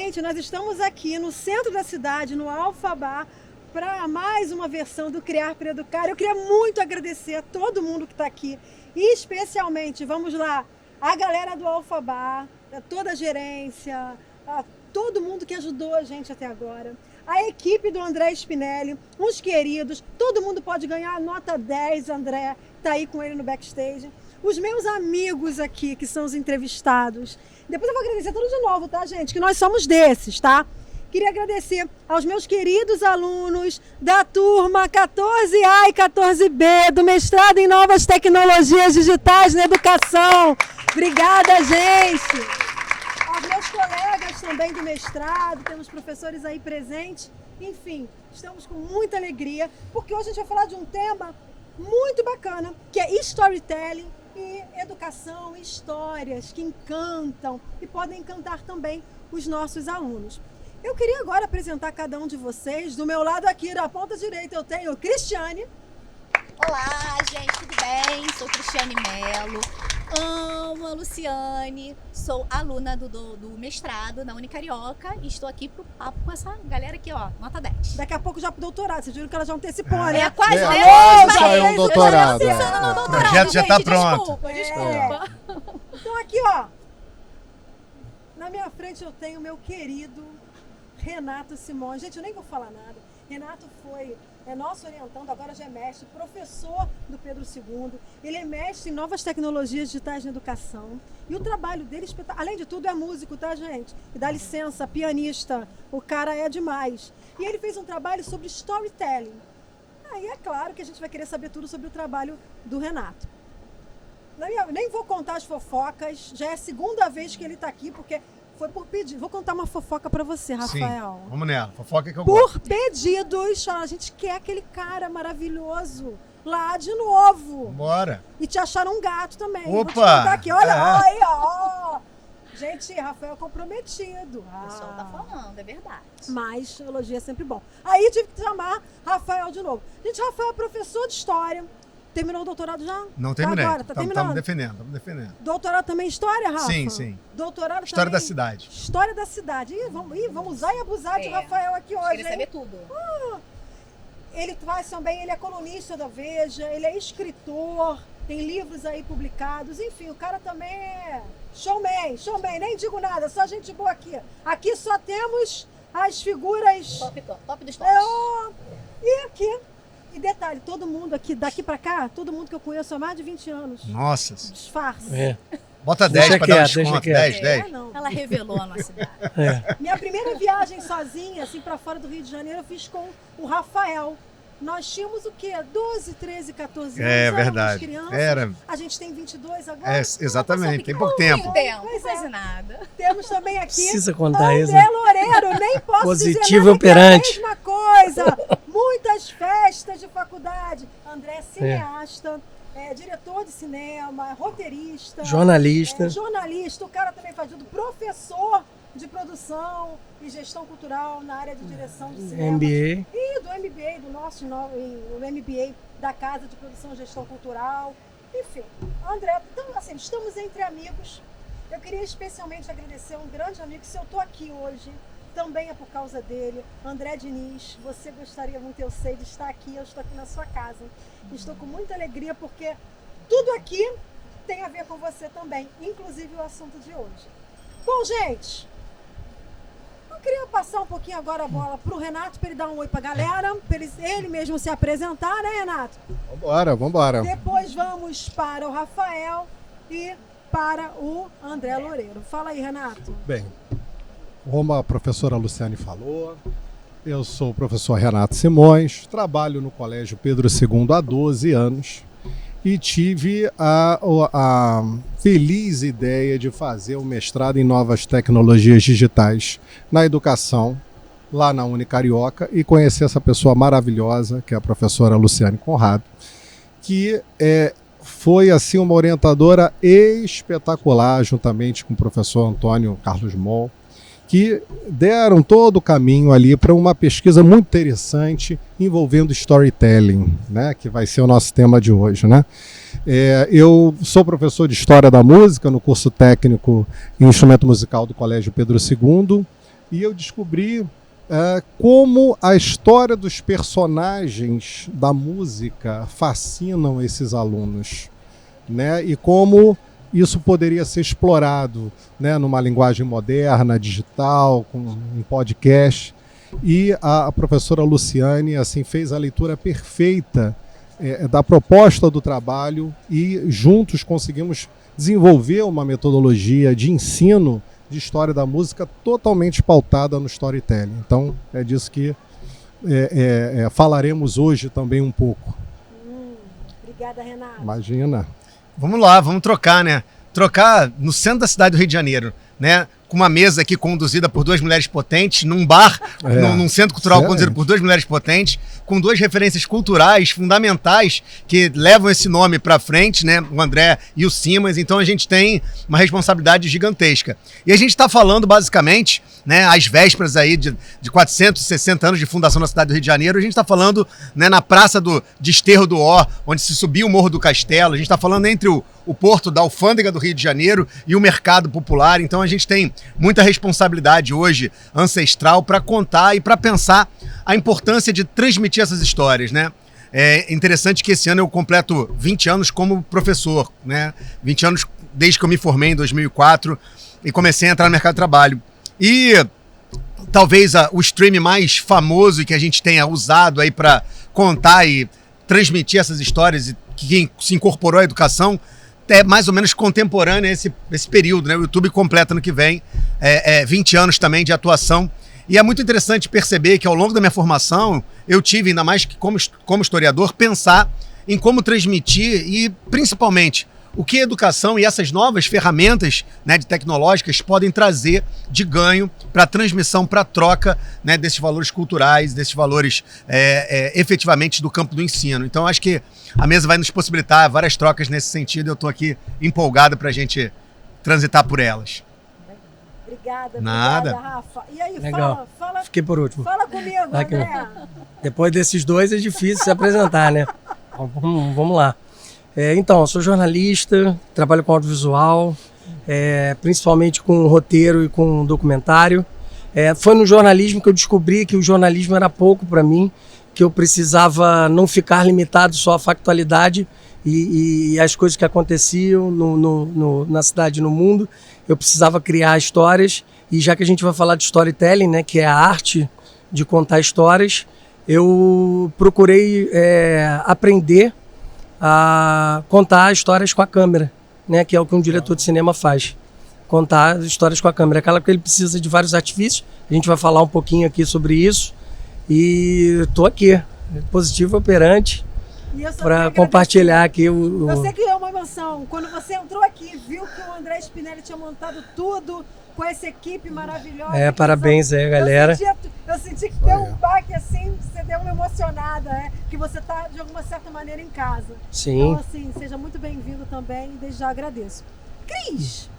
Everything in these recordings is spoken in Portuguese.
Gente, nós estamos aqui no centro da cidade, no Alfabá, para mais uma versão do Criar para Educar. Eu queria muito agradecer a todo mundo que está aqui, e especialmente, vamos lá, a galera do Alfabá, a toda a gerência, a todo mundo que ajudou a gente até agora, a equipe do André Spinelli, os queridos, todo mundo pode ganhar nota 10, André, tá aí com ele no backstage. Os meus amigos aqui, que são os entrevistados. Depois eu vou agradecer tudo de novo, tá, gente? Que nós somos desses, tá? Queria agradecer aos meus queridos alunos da turma 14A e 14B, do mestrado em Novas Tecnologias Digitais na Educação. Obrigada, gente! Aos meus colegas também do mestrado, temos professores aí presentes. Enfim, estamos com muita alegria, porque hoje a gente vai falar de um tema muito bacana, que é storytelling e educação, histórias que encantam e podem encantar também os nossos alunos. Eu queria agora apresentar cada um de vocês. Do meu lado aqui, da ponta direita, eu tenho Cristiane. Olá, gente, tudo bem? Sou Cristiane Mello, amo a Luciane, sou aluna do mestrado na Unicarioca e estou aqui pro papo com essa galera aqui, ó, nota 10. Daqui a pouco já pro doutorado, vocês viram que ela já antecipou, né? É quase saiu um doutorado. O projeto já está pronto. Desculpa. Então aqui, ó, na minha frente eu tenho o meu querido Renato Simões. Gente, eu nem vou falar nada. Renato foi nosso orientando, agora já é mestre, professor do Pedro II. Ele é mestre em novas tecnologias digitais na educação. E o trabalho dele, além de tudo, é músico, tá, gente? E dá licença, pianista. O cara é demais. E ele fez um trabalho sobre storytelling. Aí é claro que a gente vai querer saber tudo sobre o trabalho do Renato. Nem vou contar as fofocas, já é a segunda vez que ele está aqui, porque foi por pedido. Vou contar uma fofoca para você, Rafael. Sim, vamos nela, fofoca que eu gosto. Por pedidos, a gente quer aquele cara maravilhoso lá de novo. Bora. E te acharam um gato também. Opa! Vou te contar aqui, olha aí, ó. Gente, Rafael é comprometido. O pessoal tá falando, é verdade. Mas elogio é sempre bom. Aí tive que chamar Rafael de novo. Gente, Rafael é professor de história. Terminou o doutorado já? Não terminei. Agora, tá terminando. Estamos defendendo. Doutorado também em história, Rafa? Sim. Doutorado História também... da cidade. História da cidade. Vamos usar e abusar de Rafael aqui hoje, queria saber tudo. Ele faz também, ele é colunista da Veja, ele é escritor, tem livros aí publicados, enfim, o cara também é showman, nem digo nada, só gente boa aqui. Aqui só temos as figuras... Top dos tops. E aqui... E detalhe, todo mundo aqui, daqui pra cá, todo mundo que eu conheço há mais de 20 anos. Nossa. Disfarce. Bota 10 para dar um desconto. 10. Não. Ela revelou a nossa cidade. Minha primeira viagem sozinha, assim, pra fora do Rio de Janeiro, eu fiz com o Rafael. Nós tínhamos o quê? 12, 13, 14 anos. É verdade. Crianças. Era. A gente tem 22 agora. Exatamente, tem pouco tempo. Quase nada. Temos também aqui Precisa contar isso. André Loureiro, nem posso Positivo dizer nada, operante. que é a mesma coisa. Muitas festas de faculdade. André é cineasta, diretor de cinema, roteirista. Jornalista. Jornalista, o cara também faz tudo. Professor de produção e gestão cultural na área de direção de cinema. MBA. E do MBA, do nosso o MBA da Casa de Produção e Gestão Cultural. Enfim, André, então assim, estamos entre amigos. Eu queria especialmente agradecer a um grande amigo, se eu estou aqui hoje, também é por causa dele, André Diniz. Você gostaria muito, eu sei, de estar aqui, eu estou aqui na sua casa. Estou com muita alegria porque tudo aqui tem a ver com você também, inclusive o assunto de hoje. Bom, gente, eu queria passar um pouquinho agora a bola para o Renato, para ele dar um oi para a galera, para ele mesmo se apresentar, né, Renato? Vambora. Depois vamos para o Rafael e para o André Loureiro. Fala aí, Renato. Bem, como a professora Luciane falou, eu sou o professor Renato Simões, trabalho no Colégio Pedro II há 12 anos e tive a feliz ideia de fazer o mestrado em Novas Tecnologias Digitais na Educação, lá na Unicarioca, e conhecer essa pessoa maravilhosa, que é a professora Luciane Conrado, que foi assim uma orientadora espetacular, juntamente com o professor Antônio Carlos Moll, que deram todo o caminho ali para uma pesquisa muito interessante envolvendo storytelling, né, que vai ser o nosso tema de hoje, né? Eu sou professor de História da Música no curso técnico em Instrumento Musical do Colégio Pedro II. e eu descobri como a história dos personagens da música fascinam esses alunos, né? E como isso poderia ser explorado, né, numa linguagem moderna, digital, com um podcast. E a professora Luciane assim, fez a leitura perfeita da proposta do trabalho e juntos conseguimos desenvolver uma metodologia de ensino de história da música totalmente pautada no storytelling. Então, é disso que falaremos hoje também um pouco. Obrigada, Renato. Imagina. Vamos lá, vamos trocar, né? Trocar no centro da cidade do Rio de Janeiro, né? Com uma mesa aqui conduzida por 2 mulheres potentes, num bar, num centro cultural conduzido por 2 mulheres potentes, com 2 referências culturais fundamentais que levam esse nome para frente, né? O André e o Simas. Então a gente tem uma responsabilidade gigantesca. E a gente está falando basicamente, né? Às vésperas aí de 460 anos de fundação da cidade do Rio de Janeiro, a gente está falando, né, na Praça do Desterro do Ó, onde se subiu o Morro do Castelo. A gente está falando entre o porto da Alfândega do Rio de Janeiro e o mercado popular. Então a gente tem muita responsabilidade hoje ancestral para contar e para pensar a importância de transmitir essas histórias, né? É interessante que esse ano eu completo 20 anos como professor, né? 20 anos desde que eu me formei em 2004 e comecei a entrar no mercado de trabalho. E talvez o stream mais famoso que a gente tenha usado aí para contar e transmitir essas histórias e que se incorporou à educação é mais ou menos contemporânea esse período, né? O YouTube completa no que vem 20 anos também de atuação. E é muito interessante perceber que ao longo da minha formação eu tive, ainda mais que como historiador, pensar em como transmitir e, principalmente, o que a educação e essas novas ferramentas, né, tecnológicas podem trazer de ganho para a transmissão, para a troca, né, desses valores culturais, desses valores efetivamente do campo do ensino. Então, acho que a mesa vai nos possibilitar várias trocas nesse sentido. Eu estou aqui empolgado para a gente transitar por elas. Obrigada, Nada. Obrigada, Rafa. E aí, Legal. fala Fiquei por último. Fala comigo, André. Depois desses dois é difícil se apresentar, né? Vamos lá. Então, eu sou jornalista, trabalho com audiovisual, principalmente com roteiro e com documentário. Foi no jornalismo que eu descobri que o jornalismo era pouco para mim, que eu precisava não ficar limitado só à factualidade e às coisas que aconteciam na cidade e no mundo. Eu precisava criar histórias, e já que a gente vai falar de storytelling, né, que é a arte de contar histórias, eu procurei aprender a contar histórias com a câmera, né, que é o que um diretor de cinema faz. Contar histórias com a câmera. Aquela que ele precisa de vários artifícios. A gente vai falar um pouquinho aqui sobre isso. E estou aqui, positivo operante, para compartilhar aqui Eu sei que é uma emoção. Quando você entrou aqui, viu que o André Spinelli tinha montado tudo com essa equipe maravilhosa. Parabéns aí, galera. Eu senti que deu um baque assim, você deu uma emocionada, que você está de alguma certa maneira em casa. Sim. Então, assim, seja muito bem-vindo também, desde já agradeço. Cris,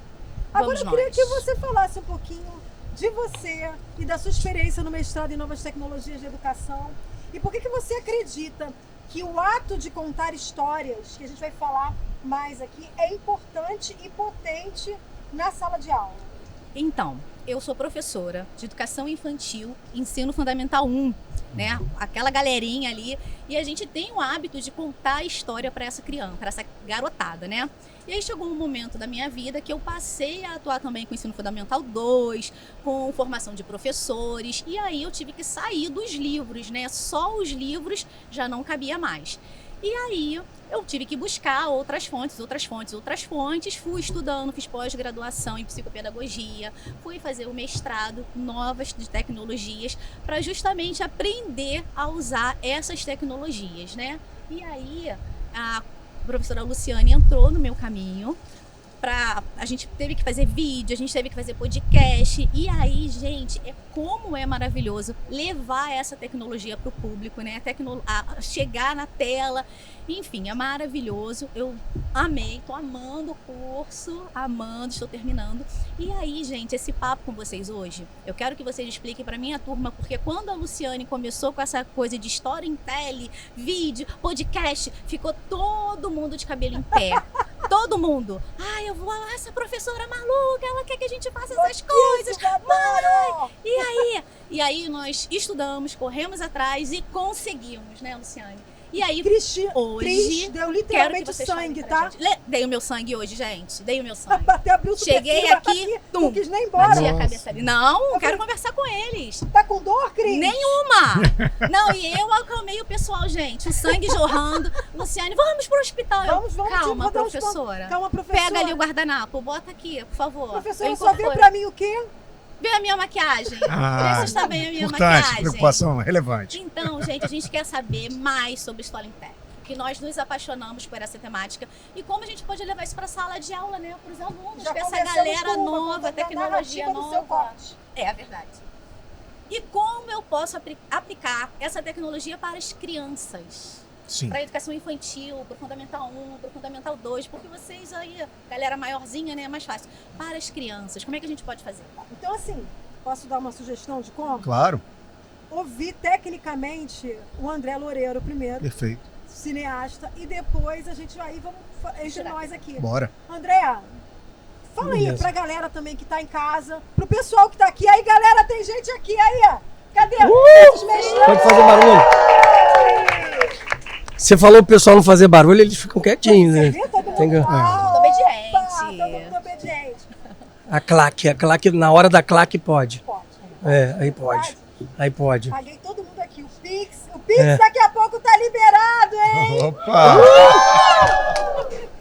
agora Vamos eu queria nós. que você falasse um pouquinho de você e da sua experiência no mestrado em Novas Tecnologias de Educação. E por que você acredita que o ato de contar histórias, que a gente vai falar mais aqui, é importante e potente na sala de aula? Então, eu sou professora de Educação Infantil, Ensino Fundamental 1, né? Aquela galerinha ali. E a gente tem o hábito de contar a história para essa criança, para essa garotada, né? E aí chegou um momento da minha vida que eu passei a atuar também com o Ensino Fundamental 2, com formação de professores. E aí eu tive que sair dos livros, né? Só os livros já não cabia mais. E aí eu tive que buscar outras fontes. Fui estudando, fiz pós-graduação em psicopedagogia, fui fazer o mestrado Novas de Tecnologias para justamente aprender a usar essas tecnologias, né? E aí a professora Luciane entrou no meu caminho. A gente teve que fazer vídeo, a gente teve que fazer podcast. E aí, gente, como é maravilhoso levar essa tecnologia para o público, né? A chegar na tela. Enfim, é maravilhoso. Eu amei, tô amando o curso, estou terminando. E aí, gente, esse papo com vocês hoje, eu quero que vocês expliquem para minha turma, porque quando a Luciane começou com essa coisa de storytelling, vídeo, podcast, ficou todo mundo de cabelo em pé. todo mundo. Ai, eu vou lá, essa professora maluca, ela quer que a gente faça essas coisas. Mãe! E aí nós estudamos, corremos atrás e conseguimos, né, Luciane? E aí, hoje, deu literalmente sangue, tá? Dei o meu sangue hoje, gente. Dei o meu sangue. Até abriu o Cheguei aqui, não quis nem embora. Bati a cabeça ali. Não, quero conversar com eles. Tá com dor, Cris? Nenhuma! Não, e eu acalmei o pessoal, gente. O sangue jorrando. Luciane, vamos pro hospital. Vamos, Calma, professora. Calma, professora. Pega ali o guardanapo, bota aqui, por favor. Professora, só viu pra mim o quê? Vê a minha maquiagem. Precisa também a minha importante, maquiagem. preocupação relevante. Então, gente, a gente quer saber mais sobre storytelling. Que nós nos apaixonamos por essa temática. E como a gente pode levar isso para a sala de aula, né? Para os alunos, para essa galera nova, tecnologia nova. É verdade. E como eu posso aplicar essa tecnologia para as crianças? Sim. Para a educação infantil, para o Fundamental 1, para o Fundamental 2, porque vocês aí, galera maiorzinha, né, é mais fácil. Para as crianças, como é que a gente pode fazer? Então, assim, posso dar uma sugestão de como? Claro. Ouvir tecnicamente o André Loureiro primeiro, Perfeito. cineasta, e depois a gente vai, vamos entre nós aqui. Bora. André, fala aí Beleza. pra galera também que tá em casa, pro pessoal que tá aqui. Aí, galera, tem gente aqui, aí, ó. Cadê? Os mestrantes? Pode fazer barulho. Você falou pro pessoal não fazer barulho, eles ficam quietinhos, Você né? viu? Todo mundo Tem que- obediente. Todo mundo obediente. A claque, na hora da claque pode. Pode. Aí pode. Aí pode. Paguei todo mundo aqui. O Pix daqui a pouco tá liberado, hein? Opa!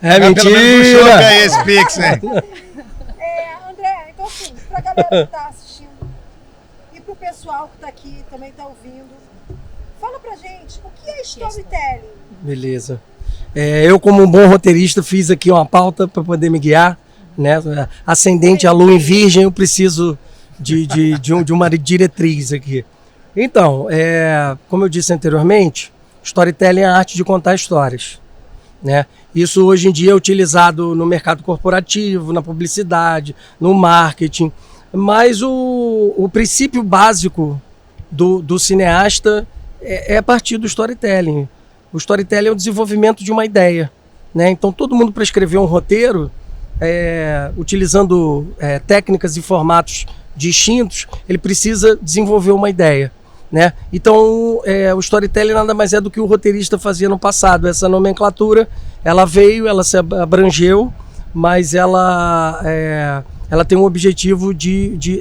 É Pelo menos um show que mentira! é esse Pix, né? André, então assim, pra galera que tá assistindo e pro pessoal que tá aqui, também tá ouvindo, fala pra gente, o que é storytelling? Beleza. Eu, como um bom roteirista, fiz aqui uma pauta para poder me guiar, né? Ascendente a lua em virgem, eu preciso de uma diretriz aqui. Então, como eu disse anteriormente, storytelling é a arte de contar histórias, né? Isso hoje em dia é utilizado no mercado corporativo, na publicidade, no marketing, mas o princípio básico do cineasta é a partir do storytelling. O storytelling é o desenvolvimento de uma ideia, né? Então, todo mundo, para escrever um roteiro, utilizando técnicas e formatos distintos, ele precisa desenvolver uma ideia, né? Então, o storytelling nada mais é do que o roteirista fazia no passado. Essa nomenclatura, ela veio, ela se abrangeu, mas ela tem um objetivo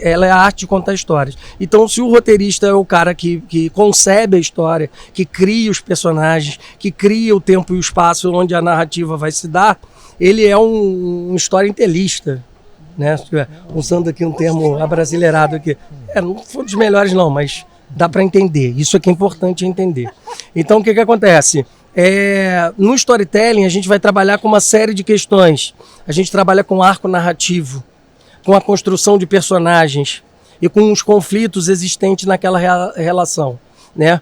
ela é a arte de contar histórias. Então, se o roteirista é o cara que concebe a história, que cria os personagens, que cria o tempo e o espaço onde a narrativa vai se dar, ele é um storytellista, né? Usando aqui um termo abrasileirado aqui. Não foi dos melhores não, mas dá para entender. Isso aqui é importante entender. Então, o que acontece? No storytelling, a gente vai trabalhar com uma série de questões. A gente trabalha com arco narrativo, com a construção de personagens e com os conflitos existentes naquela relação, né?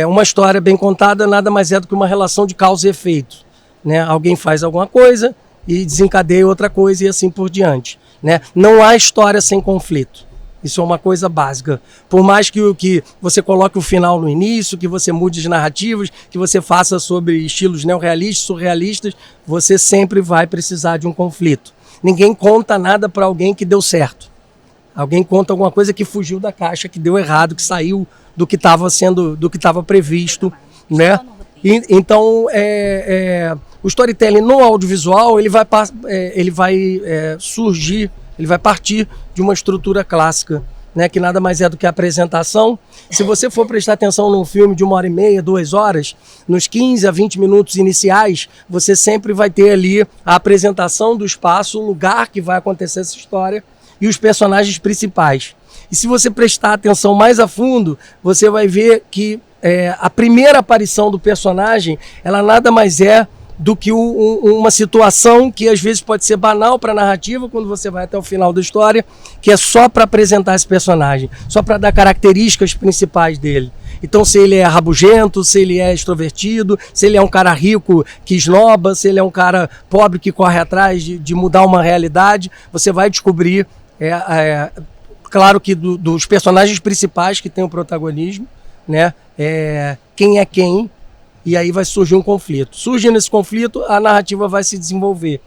Uma história bem contada nada mais é do que uma relação de causa e efeito, né? Alguém faz alguma coisa e desencadeia outra coisa e assim por diante, né? Não há história sem conflito. Isso é uma coisa básica. Por mais que você coloque o final no início, que você mude as narrativas, que você faça sobre estilos neorrealistas, surrealistas, você sempre vai precisar de um conflito. Ninguém conta nada para alguém que deu certo. Alguém conta alguma coisa que fugiu da caixa, que deu errado, que saiu do que estava previsto, né? Então, o storytelling no audiovisual ele vai surgir, ele vai partir de uma estrutura clássica, né? Que nada mais é do que a apresentação. Se você for prestar atenção num filme de 1h30, 2 horas, nos 15 a 20 minutos iniciais, você sempre vai ter ali a apresentação do espaço, o lugar que vai acontecer essa história e os personagens principais. E se você prestar atenção mais a fundo, você vai ver que a primeira aparição do personagem, ela nada mais é do que uma situação que às vezes pode ser banal para a narrativa quando você vai até o final da história, que é só para apresentar esse personagem, só para dar características principais dele. Então, se ele é rabugento, se ele é extrovertido, se ele é um cara rico que esnoba, se ele é um cara pobre que corre atrás de mudar uma realidade, você vai descobrir, claro que dos personagens principais que têm o protagonismo, né? Quem é quem, e aí vai surgir um conflito. Surgindo esse conflito, a narrativa vai se desenvolver.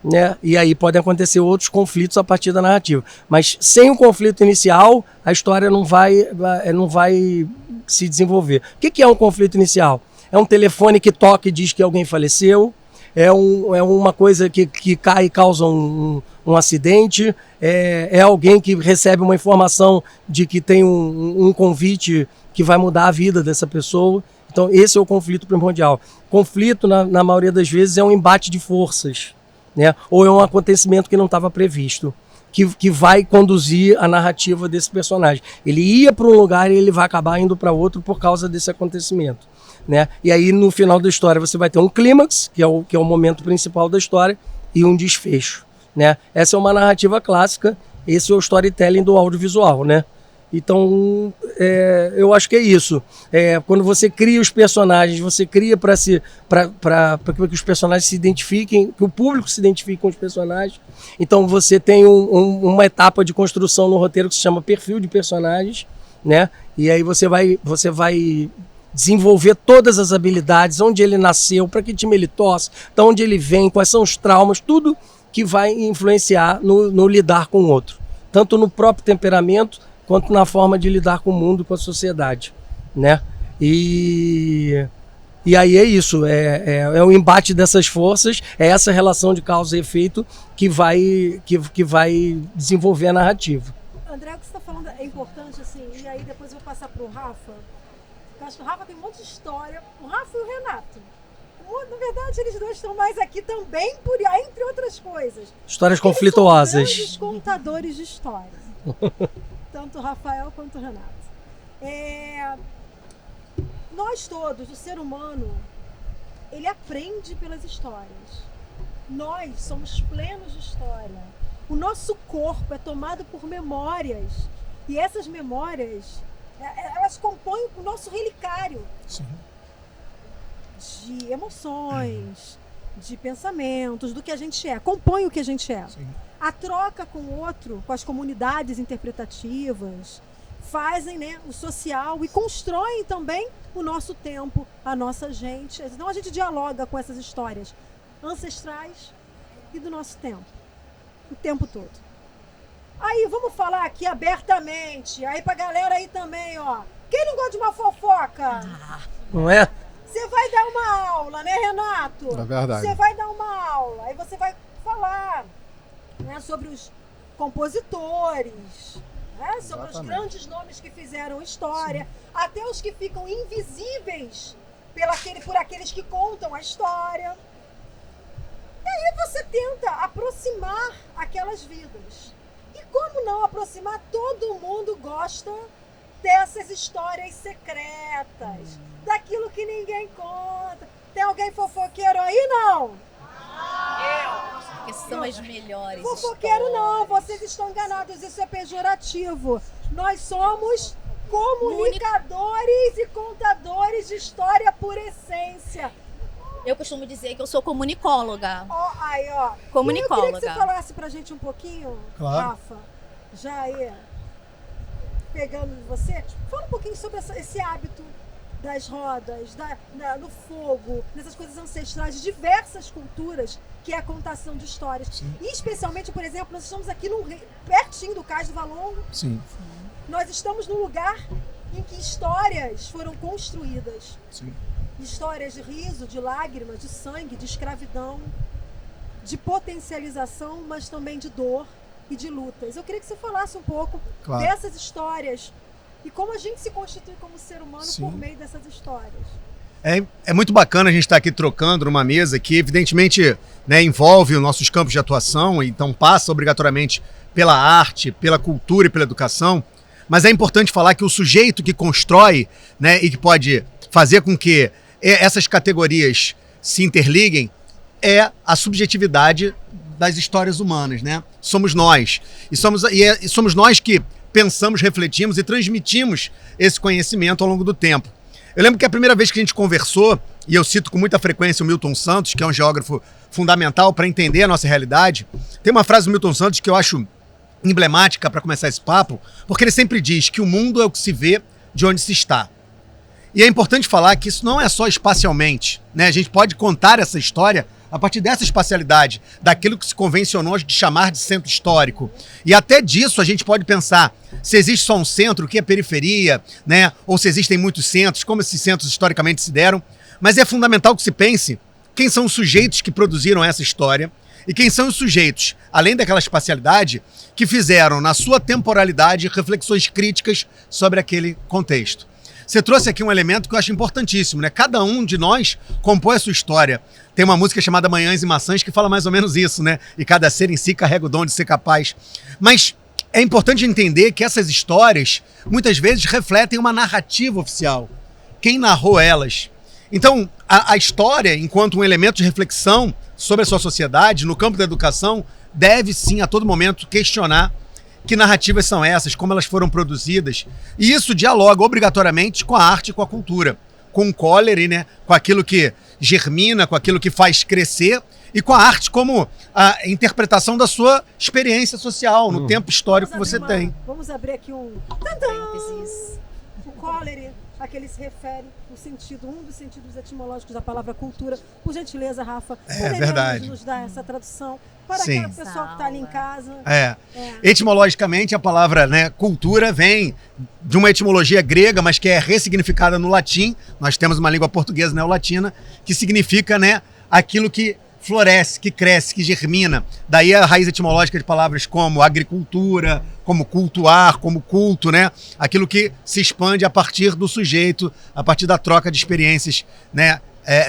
né? E aí podem acontecer outros conflitos a partir da narrativa. Mas sem o conflito inicial, a história não vai se desenvolver. O que é um conflito inicial? É um telefone que toca e diz que alguém faleceu, é uma coisa que cai e causa um acidente, é alguém que recebe uma informação de que tem um convite que vai mudar a vida dessa pessoa. Então esse é o conflito primordial. Conflito, na maioria das vezes, é um embate de forças, né? Ou é um acontecimento que não estava previsto, que vai conduzir a narrativa desse personagem. Ele ia para um lugar e ele vai acabar indo para outro por causa desse acontecimento, né? E aí no final da história você vai ter um clímax, que é o momento principal da história, e um desfecho, né? Essa é uma narrativa clássica, esse é o storytelling do audiovisual, né? Então, eu acho que é isso. Quando você cria os personagens, você cria para que os personagens se identifiquem, que o público se identifique com os personagens. Então, você tem uma etapa de construção no roteiro que se chama perfil de personagens, né? E aí você vai desenvolver todas as habilidades, onde ele nasceu, para que time ele torce, de onde ele vem, quais são os traumas, tudo que vai influenciar no lidar com o outro. Tanto no próprio temperamento, quanto na forma de lidar com o mundo, com a sociedade, né? E aí é isso, é o embate dessas forças, é essa relação de causa e efeito que vai desenvolver a narrativa. André, o que você está falando é importante, assim, e aí depois eu vou passar para o Rafa. Eu acho que o Rafa tem um monte de história, o Rafa e o Renato. Na verdade, eles dois estão mais aqui também, entre outras coisas. Histórias conflituosas. Eles são grandes contadores de história. Tanto o Rafael quanto o Renato. Nós todos, o ser humano, ele aprende pelas histórias. Nós somos plenos de história. O nosso corpo é tomado por memórias. E essas memórias, elas compõem o nosso relicário. Sim. De emoções, de pensamentos, do que a gente é. Compõe o que a gente é. Sim. A troca com o outro, com as comunidades interpretativas, fazem, né, o social e constroem também o nosso tempo, a nossa gente. Então a gente dialoga com essas histórias ancestrais e do nosso tempo, o tempo todo. Aí vamos falar aqui abertamente, aí pra galera aí também, ó. Quem não gosta de uma fofoca? Não é? Você vai dar uma aula, né, Renato? É verdade. Você vai dar uma aula, aí você vai falar, né, sobre os compositores, né, sobre os grandes nomes que fizeram história, sim, até os que ficam invisíveis por aqueles que contam a história. E aí você tenta aproximar aquelas vidas. E como não aproximar? Todo mundo gosta dessas histórias secretas, daquilo que ninguém conta. Tem alguém fofoqueiro aí, não? Que são as melhores. Fofoqueiro não, vocês estão enganados, isso é pejorativo. Nós somos comunicadores e contadores de história por essência. Eu costumo dizer que eu sou comunicóloga. Ó. Comunicóloga. Eu queria que você falasse pra gente um pouquinho, claro, Rafa, já aí, pegando de você, fala um pouquinho sobre esse hábito das rodas, no fogo, nessas coisas ancestrais de diversas culturas, que é a contação de histórias. Sim. E especialmente, por exemplo, nós estamos aqui pertinho do Cais do Valongo. Sim. Nós estamos num lugar em que histórias foram construídas. Sim. Histórias de riso, de lágrimas, de sangue, de escravidão, de potencialização, mas também de dor e de lutas. Eu queria que você falasse um pouco, claro, dessas histórias e como a gente se constitui como ser humano, sim, por meio dessas histórias. É muito bacana a gente estar aqui trocando numa mesa que evidentemente, né, envolve os nossos campos de atuação, então passa obrigatoriamente pela arte, pela cultura e pela educação, mas é importante falar que o sujeito que constrói, né, e que pode fazer com que essas categorias se interliguem é a subjetividade das histórias humanas, né? Somos nós. E somos nós que pensamos, refletimos e transmitimos esse conhecimento ao longo do tempo. Eu lembro que a primeira vez que a gente conversou, e eu cito com muita frequência o Milton Santos, que é um geógrafo fundamental para entender a nossa realidade, tem uma frase do Milton Santos que eu acho emblemática para começar esse papo, porque ele sempre diz que o mundo é o que se vê de onde se está. E é importante falar que isso não é só espacialmente, né? A gente pode contar essa história a partir dessa espacialidade, daquilo que se convencionou de chamar de centro histórico. E até disso a gente pode pensar se existe só um centro, o que é periferia, né? Ou se existem muitos centros, como esses centros historicamente se deram. Mas é fundamental que se pense quem são os sujeitos que produziram essa história e quem são os sujeitos, além daquela espacialidade, que fizeram, na sua temporalidade, reflexões críticas sobre aquele contexto. Você trouxe aqui um elemento que eu acho importantíssimo, né? Cada um de nós compõe a sua história. Tem uma música chamada Manhãs e Maçãs que fala mais ou menos isso, né? E cada ser em si carrega o dom de ser capaz. Mas é importante entender que essas histórias, muitas vezes, refletem uma narrativa oficial. Quem narrou elas? Então, a história, enquanto um elemento de reflexão sobre a sua sociedade, no campo da educação, deve sim, a todo momento, questionar que narrativas são essas, como elas foram produzidas. E isso dialoga obrigatoriamente com a arte e com a cultura, com o cólera, né? Com aquilo que germina, com aquilo que faz crescer, e com a arte como a interpretação da sua experiência social, no tempo histórico que você tem. Vamos abrir aqui um... Parênteses. O cólera, a que ele se refere, o sentido, um dos sentidos etimológicos da palavra cultura. Por gentileza, Rafa, verdade. nos dar essa tradução para Sim. aquela pessoa que está ali em casa. Etimologicamente, a palavra, né, cultura vem de uma etimologia grega, mas que é ressignificada no latim. Nós temos uma língua portuguesa neolatina, que significa, né, aquilo que floresce, que cresce, que germina. Daí a raiz etimológica de palavras como agricultura, como cultuar, como culto, né? Aquilo que se expande a partir do sujeito, a partir da troca de experiências, né,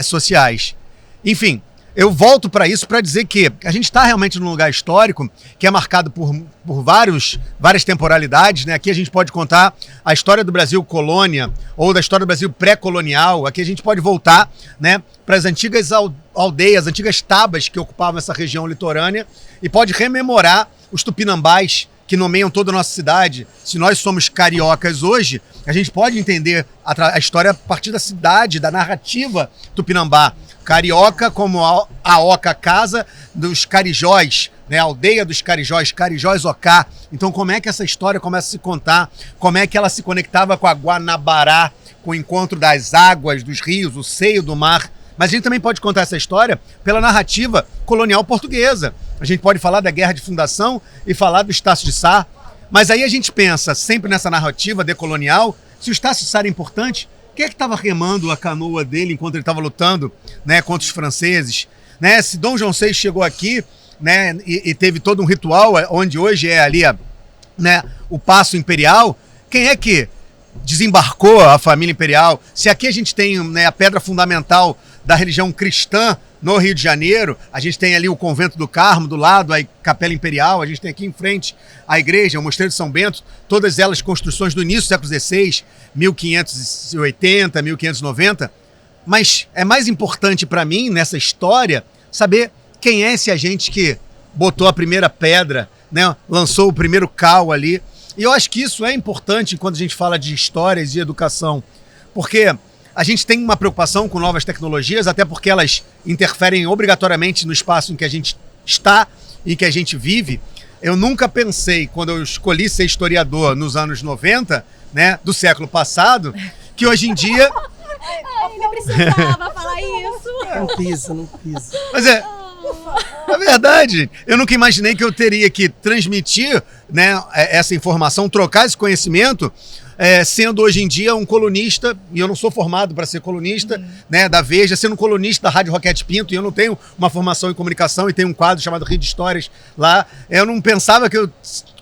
sociais. Enfim, eu volto para isso para dizer que a gente está realmente num lugar histórico que é marcado por várias temporalidades, né? Aqui a gente pode contar a história do Brasil colônia ou da história do Brasil pré-colonial. Aqui a gente pode voltar, né, para as antigas aldeias, antigas tabas que ocupavam essa região litorânea e pode rememorar os tupinambás que nomeiam toda a nossa cidade. Se nós somos cariocas hoje, a gente pode entender a história a partir da cidade, da narrativa tupinambá. Carioca como a oca casa dos carijóis, né? A aldeia dos carijóis, Carijós Ocá. Então como é que essa história começa a se contar? Como é que ela se conectava com a Guanabará, com o encontro das águas, dos rios, o seio do mar? Mas a gente também pode contar essa história pela narrativa colonial portuguesa. A gente pode falar da Guerra de Fundação e falar do Estácio de Sá. Mas aí a gente pensa sempre nessa narrativa decolonial, se o Estácio de Sá era importante, quem é que estava remando a canoa dele enquanto ele estava lutando, né, contra os franceses? Né? Se Dom João VI chegou aqui, né, e teve todo um ritual, onde hoje é ali né, o Paço Imperial, quem é que desembarcou a família imperial? Se aqui a gente tem, né, a pedra fundamental da religião cristã no Rio de Janeiro, a gente tem ali o Convento do Carmo, do lado a Capela Imperial, a gente tem aqui em frente a igreja, o Mosteiro de São Bento, todas elas construções do início do século XVI, 1580, 1590, mas é mais importante para mim, nessa história, saber quem é esse agente que botou a primeira pedra, né, lançou o primeiro cal ali. E eu acho que isso é importante quando a gente fala de histórias e educação, porque a gente tem uma preocupação com novas tecnologias, até porque elas interferem obrigatoriamente no espaço em que a gente está e que a gente vive. Eu nunca pensei, quando eu escolhi ser historiador nos anos 90, né, do século passado, que hoje em dia... Não precisava falar isso. Não pisa. Mas é verdade. Eu nunca imaginei que eu teria que transmitir, né, essa informação, trocar esse conhecimento, sendo hoje em dia um colunista, e eu não sou formado para ser colunista, né, da Veja, sendo um colunista da Rádio Roquete Pinto, e eu não tenho uma formação em comunicação, e tenho um quadro chamado Rio de Histórias lá. Eu não pensava que eu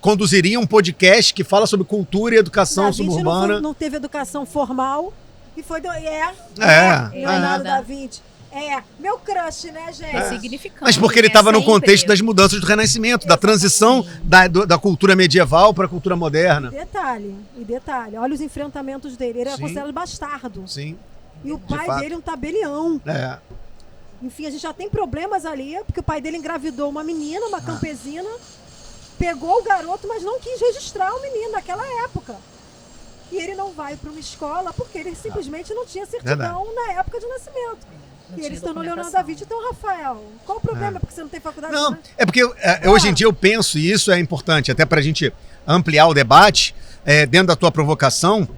conduziria um podcast que fala sobre cultura e educação suburbana. Não teve educação formal, e foi Leonardo da Vinci. Meu crush, né, gente? Significante. Mas porque ele estava no sempre. contexto das mudanças do Renascimento, da transição da cultura medieval para a cultura moderna. E detalhe, olha os enfrentamentos dele. Ele era Sim. considerado bastardo. Sim. E o pai fato. dele um tabelião. É. Enfim, a gente já tem problemas ali, porque o pai dele engravidou uma menina, uma campesina, pegou o garoto, mas não quis registrar o menino naquela época. E ele não vai para uma escola porque ele simplesmente não tinha certidão na época de nascimento. E ele se tornou Leonardo da Vinci. Então, Rafael, qual o problema? Porque você não tem faculdade? Não, é porque hoje em dia eu penso, e isso é importante, até para a gente ampliar o debate, dentro da tua provocação,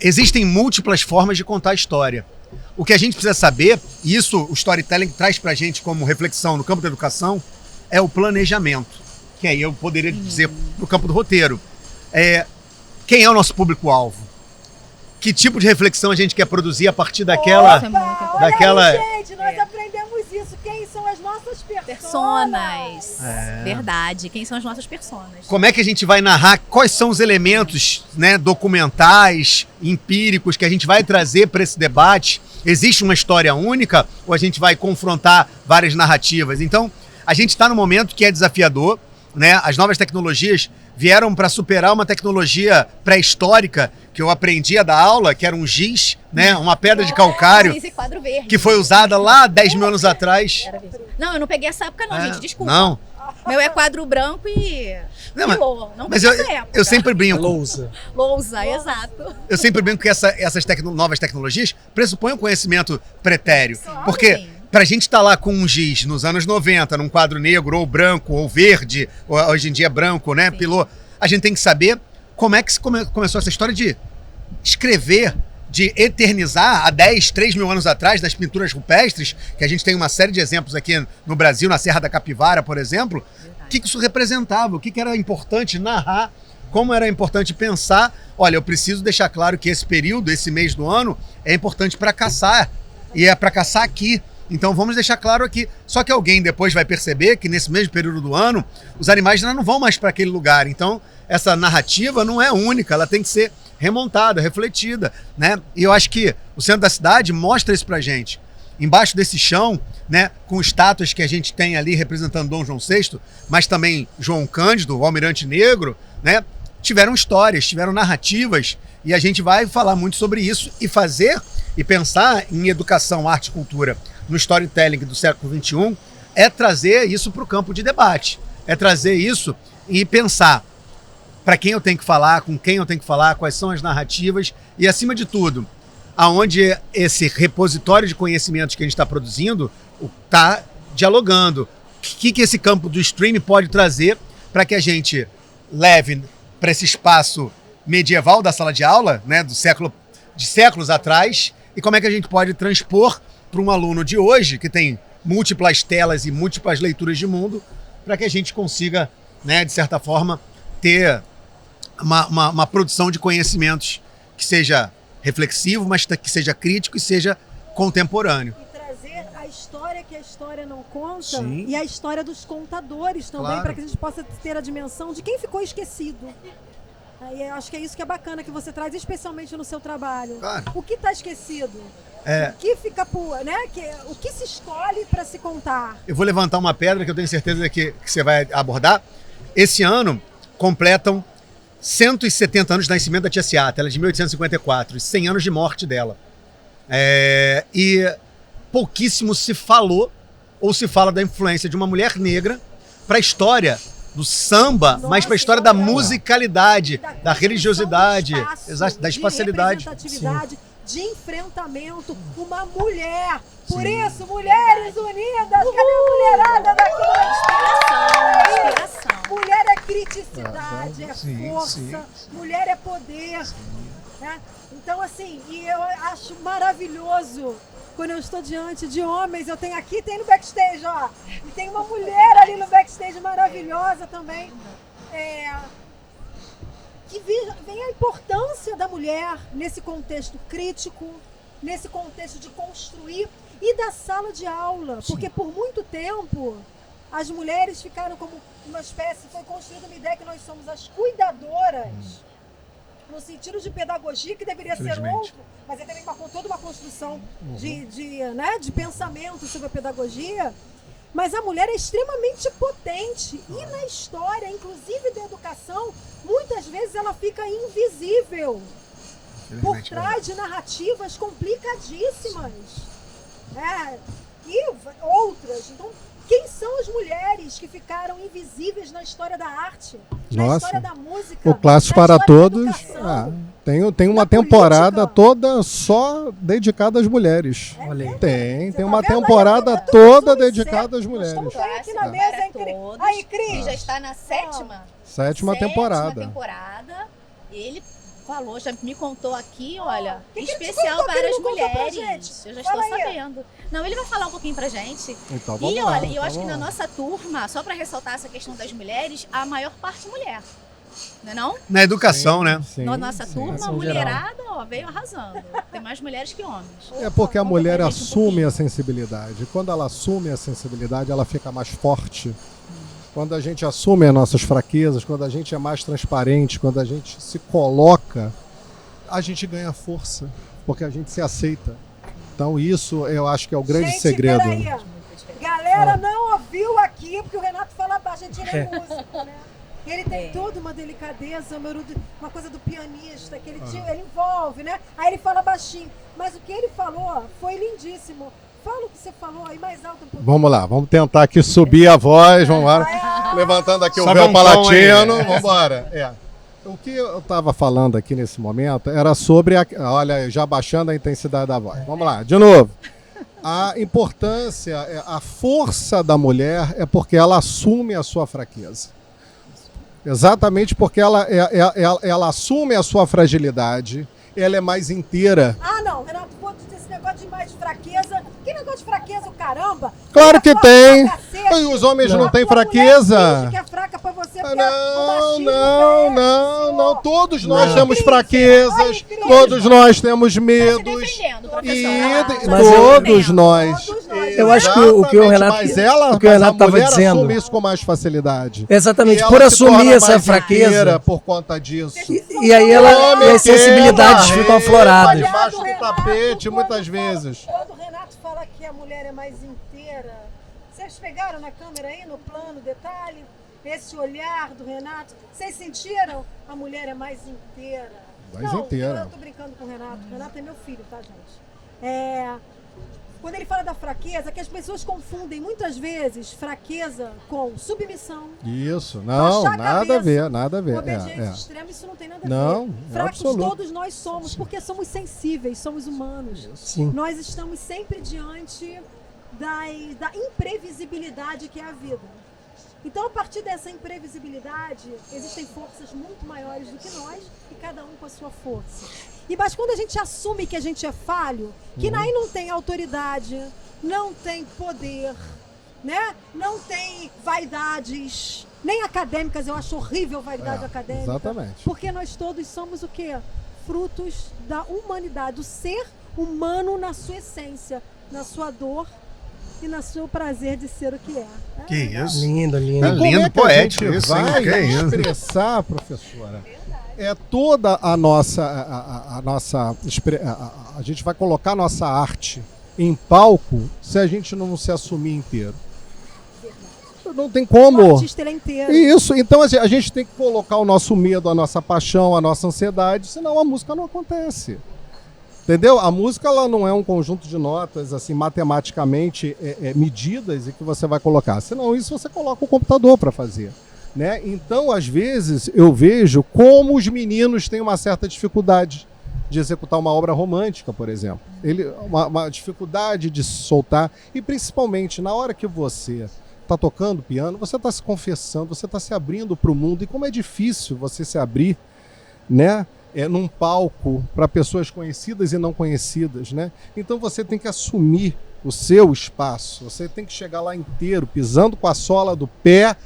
existem múltiplas formas de contar a história. O que a gente precisa saber, e isso o storytelling traz pra gente como reflexão no campo da educação, é o planejamento. Que aí eu poderia dizer pro campo do roteiro. Quem é o nosso público-alvo? Que tipo de reflexão a gente quer produzir a partir daquela... Isso é muito importante. daquela... Olha aí, gente, nós aprendemos isso. Quem são as nossas Personas. Verdade. Quem são as nossas personas? Como é que a gente vai narrar? Quais são os elementos, né, documentais, empíricos que a gente vai trazer para esse debate? Existe uma história única ou a gente vai confrontar várias narrativas? Então, a gente está num momento que é desafiador, né? As novas tecnologias vieram para superar uma tecnologia pré-histórica que eu aprendi a dar aula, que era um giz, né? Uma pedra de calcário, Esse quadro verde. que foi usada lá 10 mil anos atrás. Não, eu não peguei essa época não, gente. Desculpa. Não. Meu é quadro branco e... Não, mas- Não Mas peguei essa época. eu sempre brinco. Lousa. Lousa, exato. Eu sempre brinco que essas novas tecnologias pressupõem um conhecimento pretéreo. Porque pra gente estar lá com um giz nos anos 90, num quadro negro ou branco ou verde, ou hoje em dia é branco, né? Pilô, a gente tem que saber como é que começou essa história de escrever, de eternizar há 3 mil anos atrás, das pinturas rupestres, que a gente tem uma série de exemplos aqui no Brasil, na Serra da Capivara, por exemplo. O que isso representava, o que era importante narrar, como era importante pensar. Olha, eu preciso deixar claro que esse período, esse mês do ano, é importante para caçar, e é para caçar aqui. Então vamos deixar claro aqui. Só que alguém depois vai perceber que nesse mesmo período do ano, os animais já não vão mais para aquele lugar. Então essa narrativa não é única, ela tem que ser remontada, refletida, né? E eu acho que o centro da cidade mostra isso pra gente. Embaixo desse chão, né, com estátuas que a gente tem ali representando Dom João VI, mas também João Cândido, o Almirante Negro, né? Tiveram histórias, tiveram narrativas, e a gente vai falar muito sobre isso e fazer e pensar em educação, arte e cultura no storytelling do século XXI é trazer isso para o campo de debate, é trazer isso e pensar para quem eu tenho que falar, com quem eu tenho que falar, quais são as narrativas e, acima de tudo, aonde esse repositório de conhecimentos que a gente está produzindo está dialogando. O que esse campo do streaming pode trazer para que a gente leve para esse espaço medieval da sala de aula, né, de séculos atrás, e como é que a gente pode transpor para um aluno de hoje, que tem múltiplas telas e múltiplas leituras de mundo, para que a gente consiga, né, de certa forma, ter uma produção de conhecimentos que seja reflexivo, mas que seja crítico e seja contemporâneo. E trazer a história que a história não conta. Sim. E a história dos contadores também, Claro. para que a gente possa ter a dimensão de quem ficou esquecido. E eu acho que é isso que é bacana que você traz, especialmente no seu trabalho. Claro. O que está esquecido? É. O que fica né? O que se escolhe para se contar? Eu vou levantar uma pedra que eu tenho certeza que você vai abordar. Esse ano completam 170 anos de nascimento da Tia Seata, ela é de 1854, e 100 anos de morte dela. E pouquíssimo se falou ou se fala da influência de uma mulher negra para a história do samba, Nossa, mas para a história da olha, musicalidade, da religiosidade, construção do espaço, exato, da espacialidade. de representatividade, de enfrentamento, uma mulher. Por isso, mulheres unidas, cadê a mulherada daqui? Inspiração. Mulher é criticidade, é Sim, força, sim. mulher é poder. Né? Então, assim, e eu acho maravilhoso quando eu estou diante de homens. Eu tenho aqui, tem no backstage, ó. E tem uma mulher ali no backstage maravilhosa também. Que vem a importância da mulher nesse contexto crítico, nesse contexto de construir e da sala de aula. Porque por muito tempo as mulheres ficaram como uma espécie, foi construída uma ideia que nós somos as cuidadoras, no sentido de pedagogia, que deveria ser Infelizmente. outro, mas é também toda uma construção de pensamento sobre a pedagogia. Mas a mulher é extremamente potente e na história, inclusive da educação, muitas vezes ela fica invisível por trás de narrativas complicadíssimas. E outras. Então, quem são as mulheres que ficaram invisíveis na história da arte, na Nossa. história da música, O Classes na para história da Todos educação? tem uma Na temporada política. toda só dedicada às mulheres. Olha aí. Tem Você uma tá vendo aí? temporada É tudo toda tudo dedicada às certo. mulheres. Nós estamos bem aqui na Para mesa, hein, Cris? todos. Aí, Cris. Já está na sétima Sétima temporada. temporada. Ele falou, já me contou aqui, olha, que que ele te especial contou que para ele as não contou pra mulheres. gente? Eu já Fala estou aí. sabendo. Não, ele vai falar um pouquinho pra gente. Então vamos E lá. olha, eu acho que vamos na lá. nossa turma, só para ressaltar essa questão das mulheres, a maior parte mulher. Não é não? Na educação, né? Sim, Na nossa sim. turma, a Educação mulherada ó, veio arrasando. Tem mais mulheres que homens. É porque a Conta mulher pra gente um assume pouquinho. a sensibilidade. Quando ela assume a sensibilidade, ela fica mais forte. Quando a gente assume as nossas fraquezas, quando a gente é mais transparente, quando a gente se coloca, a gente ganha força, porque a gente se aceita. Então isso eu acho que é o grande Gente, segredo. peraí, ó. Galera não ouviu aqui, porque o Renato fala baixo, a gente ele é músico, né? Ele tem toda uma delicadeza, uma coisa do pianista, que ele envolve, né? Aí ele fala baixinho. Mas o que ele falou foi lindíssimo. Fala o que você falou aí mais alto um pouquinho. Vamos lá, vamos tentar aqui subir a voz, vamos lá. Levantando aqui o Sobe véu um tom aí. palatino, vamos embora. O que eu estava falando aqui nesse momento era sobre, olha, já baixando a intensidade da voz. Vamos lá, de novo. A importância, a força da mulher é porque ela assume a sua fraqueza. Exatamente porque ela assume a sua fragilidade, ela é mais inteira. Ah, não, Renato, pô, esse negócio de mais fraqueza. Que negócio de fraqueza, o caramba? Claro que Você é tem. forte pra cacete. E os homens não A têm tua mulher fraqueza. finge que é fraca pra você, porque o Não, machismo não, ferve, não, senhor. não. Todos nós Não. temos Ai, fraquezas, Cris. todos nós temos Tá se medos. defendendo, professor. E Mas todos nós. Todos nós. Eu acho que o que o Exatamente, Renato- mas ela, o que o Renato a tava mulher dizendo- assume isso com mais facilidade. Exatamente, E ela por se assumir torna essa mais fraqueza. inteira por conta disso. E aí ela, Homem e as sensibilidades quer ficam barrer afloradas. debaixo do tapete, muitas vezes. Quando o Renato fala que a mulher é mais inteira, vocês pegaram na câmera aí, no plano, detalhe? Esse olhar do Renato, vocês sentiram? A mulher é mais inteira. Mais Não, inteira. eu tô brincando com o Renato. O Renato é meu filho, tá, gente? Quando ele fala da fraqueza, que as pessoas confundem muitas vezes fraqueza com submissão. Isso, não, Baixar a nada a cabeça. ver, nada a ver. Obediência extrema, isso não tem nada a Não, ver. é Fracos absoluto. todos nós somos, porque somos sensíveis, somos humanos. Sim. Nós estamos sempre diante da imprevisibilidade que é a vida. Então, a partir dessa imprevisibilidade, existem forças muito maiores do que nós, e cada um com a sua força. Mas quando a gente assume que a gente é falho, que aí não tem autoridade, não tem poder, né? Não tem vaidades, nem acadêmicas, eu acho horrível vaidade acadêmica. Exatamente. Porque nós todos somos o quê? Frutos da humanidade, o ser humano na sua essência, na sua dor e no seu prazer de ser o que é. Que isso? Lindo, É lindo. Como lindo, é que a poético gente isso, hein? vai Que isso? expressar, professora? É toda a nossa, a gente vai colocar a nossa arte em palco se a gente não se assumir inteiro. Não tem O como. artista ele é inteiro. Isso, então a gente tem que colocar o nosso medo, a nossa paixão, a nossa ansiedade, senão a música não acontece. Entendeu? A música ela não é um conjunto de notas assim matematicamente medidas e que você vai colocar. Senão isso você coloca o computador para fazer. Né? Então, às vezes, eu vejo como os meninos têm uma certa dificuldade de executar uma obra romântica, por exemplo. Uma dificuldade de se soltar. E principalmente, na hora que você está tocando piano, você está se confessando, você está se abrindo para o mundo. E como é difícil você se abrir, né? Num palco para pessoas conhecidas e não conhecidas, né? Então você tem que assumir o seu espaço. Você tem que chegar lá inteiro, pisando com a sola do pé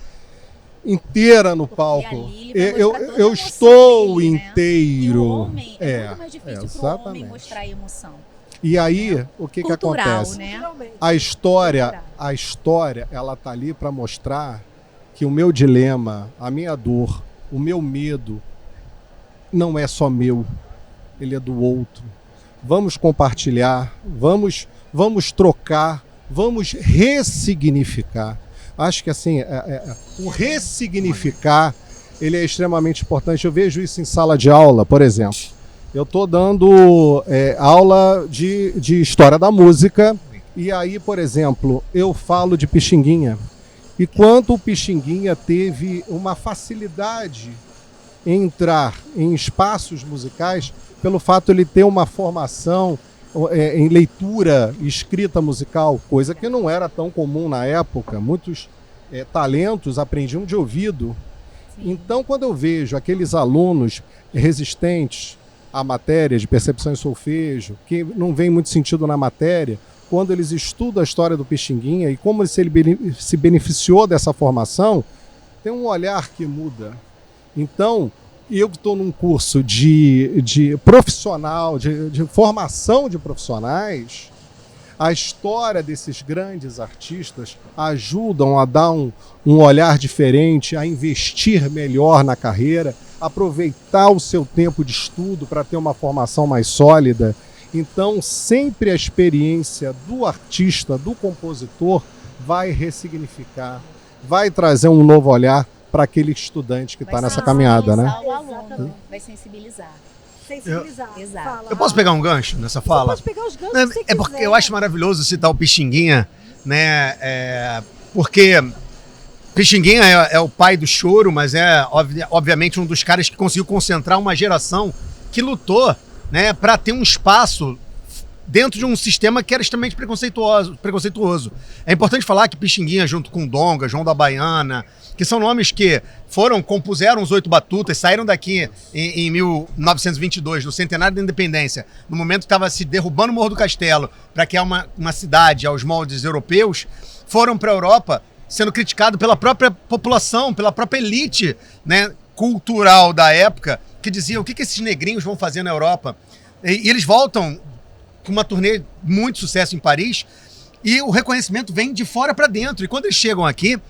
inteira no palco. ali ele vai mostrar toda a Eu emoção estou dele, né? inteiro. E o homem é muito mais difícil pro homem exatamente. mostrar a emoção. E aí, o que Cultural, acontece? né? Naturalmente. A história, ela tá ali para mostrar que o meu dilema, a minha dor, o meu medo não é só meu, ele é do outro. Vamos compartilhar, vamos trocar, vamos ressignificar. Acho que assim, o ressignificar, ele é extremamente importante. Eu vejo isso em sala de aula, por exemplo. Eu estou dando aula de história da música e aí, por exemplo, eu falo de Pixinguinha. E quanto o Pixinguinha teve uma facilidade em entrar em espaços musicais pelo fato de ele ter uma formação em leitura e escrita musical, coisa que não era tão comum na época. Muitos talentos aprendiam de ouvido. Então, quando eu vejo aqueles alunos resistentes à matéria de percepção e solfejo, que não vem muito sentido na matéria, quando eles estudam a história do Pixinguinha e como ele se beneficiou dessa formação, tem um olhar que muda. Então, eu que estou num curso de profissional, de formação de profissionais, a história desses grandes artistas ajudam a dar um olhar diferente, a investir melhor na carreira, aproveitar o seu tempo de estudo para ter uma formação mais sólida. Então, sempre a experiência do artista, do compositor, vai ressignificar, vai trazer um novo olhar para aquele estudante que está nessa caminhada, né? O aluno, vai sensibilizar. Exato. Fala. Eu posso pegar um gancho nessa fala? Você pode pegar os ganchos que você É porque quiser. eu acho maravilhoso citar o Pixinguinha, né? Porque Pixinguinha é o pai do choro, mas é obviamente um dos caras que conseguiu concentrar uma geração que lutou, né, para ter um espaço dentro de um sistema que era extremamente preconceituoso. É importante falar que Pixinguinha, junto com Donga, João da Baiana, que são nomes que compuseram os 8 Batutas, saíram daqui em 1922, no centenário da independência, no momento que estava se derrubando o Morro do Castelo para criar uma cidade aos moldes europeus, foram para a Europa sendo criticados pela própria população, pela própria elite, né, cultural da época, que dizia o que esses negrinhos vão fazer na Europa. E eles voltam com uma turnê de muito sucesso em Paris e o reconhecimento vem de fora para dentro. E quando eles chegam aqui,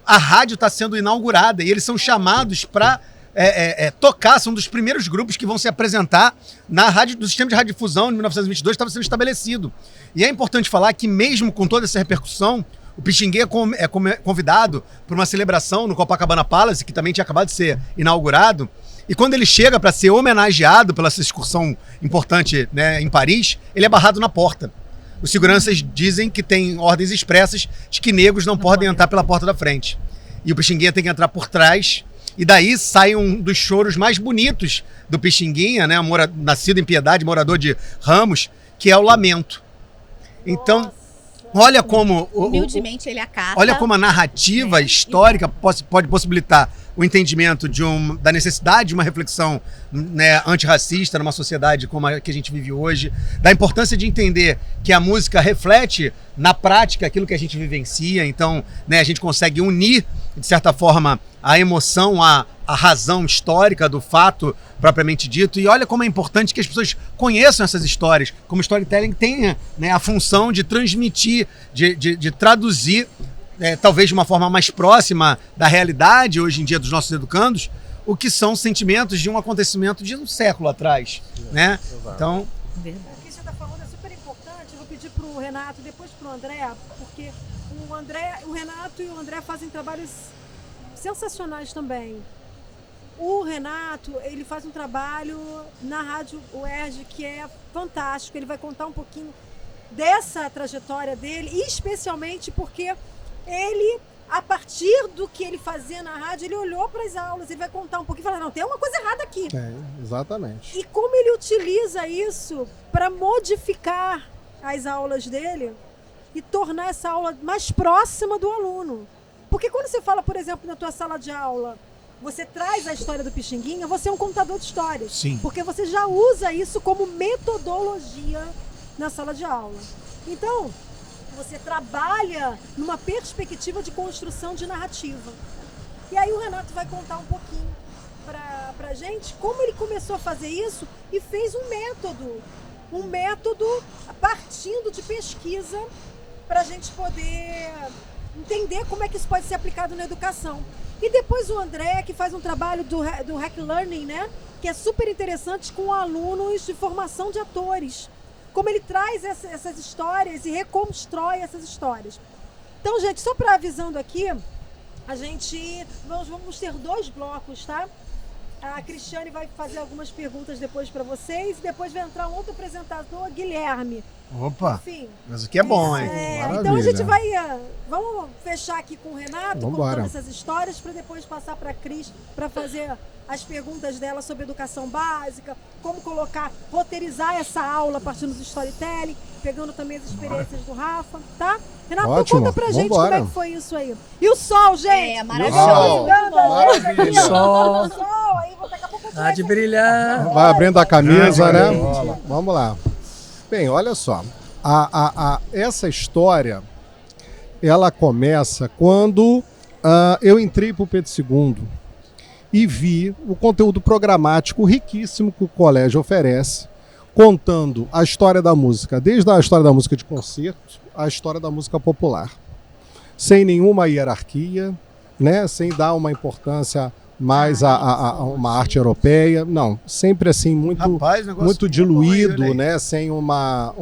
a rádio está sendo inaugurada e eles são chamados para tocar, são dos primeiros grupos que vão se apresentar na rádio, do sistema de radiodifusão de 1922 estava sendo estabelecido. E é importante falar que mesmo com toda essa repercussão, o Pixinguinha é convidado para uma celebração no Copacabana Palace, que também tinha acabado de ser inaugurado, e quando ele chega para ser homenageado pela essa excursão importante, né, em Paris, ele é barrado na porta. Os seguranças dizem que tem ordens expressas de que negros não podem entrar pela porta da frente. E o Pixinguinha tem que entrar por trás, e daí sai um dos choros mais bonitos do Pixinguinha, né, nascido em Piedade, morador de Ramos, que é o lamento. Então, olha como Humildemente ele acata. olha como a narrativa histórica pode possibilitar o entendimento da necessidade de uma reflexão, né, antirracista numa sociedade como a que a gente vive hoje, da importância de entender que a música reflete na prática aquilo que a gente vivencia. Então, né, a gente consegue unir, de certa forma, a emoção à razão histórica do fato propriamente dito. E olha como é importante que as pessoas conheçam essas histórias, como o storytelling tenha, né, a função de transmitir, de traduzir, talvez de uma forma mais próxima da realidade hoje em dia dos nossos educandos, o que são sentimentos de um acontecimento de um século atrás, né? Então, O que você está falando é super importante. Eu vou pedir para o Renato, depois para o André, porque o Renato e o André fazem trabalhos sensacionais também. O Renato, ele faz um trabalho na Rádio UERJ que é fantástico. Ele vai contar um pouquinho dessa trajetória dele, e especialmente porque ele, a partir do que ele fazia na rádio, ele olhou para as aulas, ele vai contar um pouquinho e falar, não, tem uma coisa errada aqui. Exatamente. E como ele utiliza isso para modificar as aulas dele e tornar essa aula mais próxima do aluno. Porque quando você fala, por exemplo, na tua sala de aula, você traz a história do Pixinguinha, você é um contador de histórias. Sim. Porque você já usa isso como metodologia na sala de aula. Então, você trabalha numa perspectiva de construção de narrativa. E aí o Renato vai contar um pouquinho pra gente como ele começou a fazer isso e fez um método partindo de pesquisa para a gente poder entender como é que isso pode ser aplicado na educação. E depois o André, que faz um trabalho do Hack Learning, né, que é super interessante com alunos de formação de atores. Como ele traz essas histórias e reconstrói essas histórias. Então, gente, só para avisando aqui, vamos ter 2 blocos, tá? A Cristiane vai fazer algumas perguntas depois para vocês e depois vai entrar um outro apresentador, Guilherme. opa, Enfim. mas o que é bom, hein? Então a gente vai... vamos fechar aqui com o Renato, Vambora. contando essas histórias, para depois passar para a Cris para fazer as perguntas dela sobre educação básica, como colocar, roteirizar essa aula a partir dos storytelling, pegando também as experiências do Rafa, tá? Renato, Ótimo, conta pra gente vambora. como é que foi isso aí. E o sol, gente? É, maravilhoso. Maravilha. Sol. O sol, aí daqui a pouco a gente Há de brilhar. Vai abrindo a camisa, né? Exatamente. Vamos lá. Bem, olha só. Essa história, ela começa quando eu entrei para o Pedro II e vi o conteúdo programático riquíssimo que o colégio oferece, contando a história da música, desde a história da música de concerto à história da música popular. Sem nenhuma hierarquia, né? Sem dar uma importância mais a uma arte europeia. Não, sempre assim, muito, Rapaz, negócio muito bom, diluído, olha aí. né? Sem uma...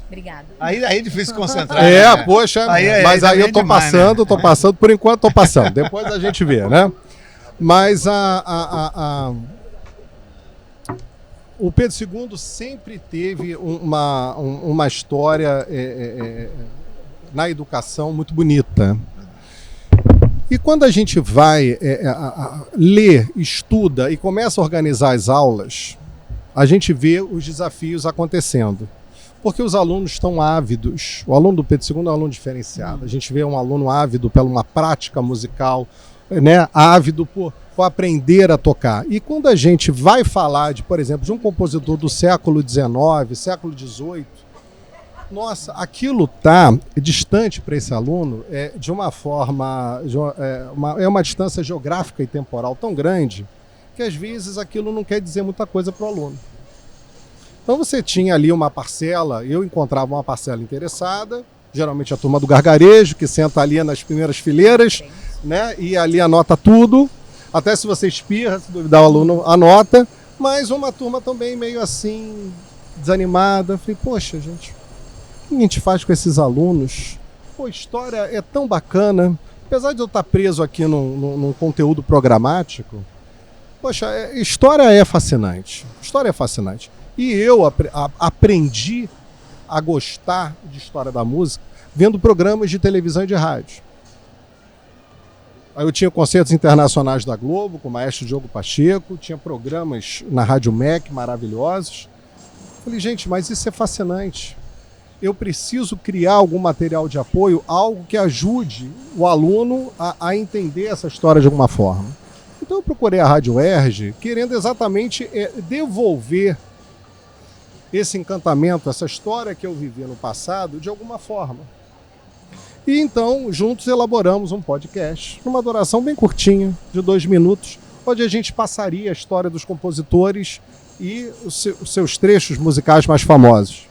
Obrigada. Aí é difícil se concentrar. É, né? poxa, Aí mas aí eu tô demais, passando, né? tô passando, por enquanto tô passando, depois a gente vê, né? Mas o Pedro II sempre teve uma história na educação muito bonita. E quando a gente vai ler, estuda e começa a organizar as aulas, a gente vê os desafios acontecendo. Porque os alunos estão ávidos. O aluno do Pedro II é um aluno diferenciado. A gente vê um aluno ávido por uma prática musical, né? Ávido por aprender a tocar. E quando a gente vai falar, por exemplo, de um compositor do século XIX, século XVIII, nossa, aquilo está distante para esse aluno de uma forma... é uma distância geográfica e temporal tão grande que às vezes aquilo não quer dizer muita coisa para o aluno. Então você tinha ali uma parcela, eu encontrava uma parcela interessada, geralmente a turma do gargarejo, que senta ali nas primeiras fileiras, né, e ali anota tudo, até se você espirra, se duvidar o aluno anota, mas uma turma também meio assim, desanimada. Eu falei, poxa gente, o que a gente faz com esses alunos? Pô, história é tão bacana, apesar de eu estar preso aqui num conteúdo programático, poxa, história é fascinante, história é fascinante. E eu aprendi a gostar de história da música vendo programas de televisão e de rádio. Aí eu tinha concertos internacionais da Globo, com o maestro Diogo Pacheco, tinha programas na Rádio MEC maravilhosos. Falei, gente, mas isso é fascinante. Eu preciso criar algum material de apoio, algo que ajude o aluno a entender essa história de alguma forma. Então eu procurei a Rádio UERJ, querendo exatamente devolver esse encantamento, essa história que eu vivi no passado, de alguma forma. E então, juntos elaboramos um podcast, numa duração bem curtinha, de 2 minutos, onde a gente passaria a história dos compositores e os seus trechos musicais mais famosos.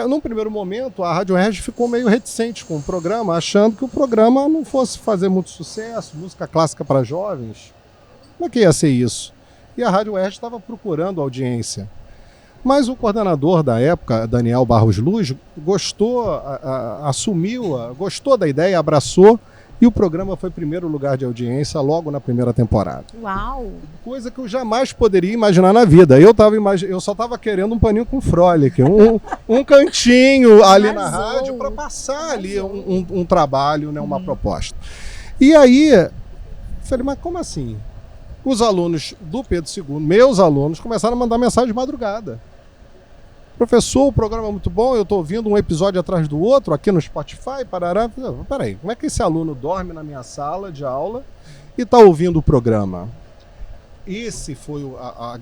Num primeiro momento, a Rádio UERJ ficou meio reticente com o programa, achando que o programa não fosse fazer muito sucesso, música clássica para jovens. Como é que ia ser isso? E a Rádio UERJ estava procurando audiência. Mas o coordenador da época, Daniel Barros Luz, gostou, gostou da ideia, abraçou, e o programa foi primeiro lugar de audiência logo na primeira temporada. Uau! Coisa que eu jamais poderia imaginar na vida. Eu só estava querendo um paninho com frolic, um cantinho ali na rádio para passar ali um trabalho, né, uma proposta. E aí, falei, mas como assim? Os alunos do Pedro II, meus alunos, começaram a mandar mensagem de madrugada. Professor, o programa é muito bom, eu estou ouvindo um episódio atrás do outro aqui no Spotify, parará. Peraí, como é que esse aluno dorme na minha sala de aula e está ouvindo o programa? Esse foi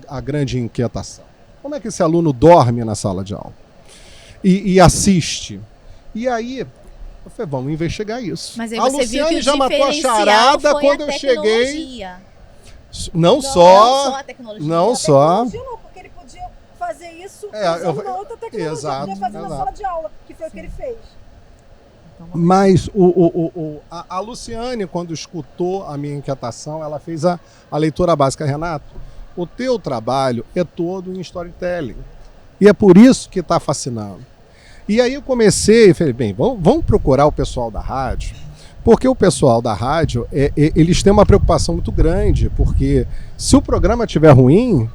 a grande inquietação. Como é que esse aluno dorme na sala de aula e assiste? E aí, eu falei, vamos investigar isso. Mas aí a você viu que Luciane o já matou a diferencial charada foi quando a eu cheguei. tecnologia. Não só a tecnologia. não só. Não, porque ele podia fazer isso eu- usando uma outra tecnologia, exato, podia fazer na exato. sala de aula, que foi o que ele fez. Mas a Luciane, quando escutou a minha inquietação, ela fez a leitura básica. Renato, o teu trabalho é todo em storytelling. E é por isso que está fascinando. E aí eu comecei e falei, bem, vamos procurar o pessoal da rádio, porque o pessoal da rádio, eles têm uma preocupação muito grande, porque se o programa estiver ruim,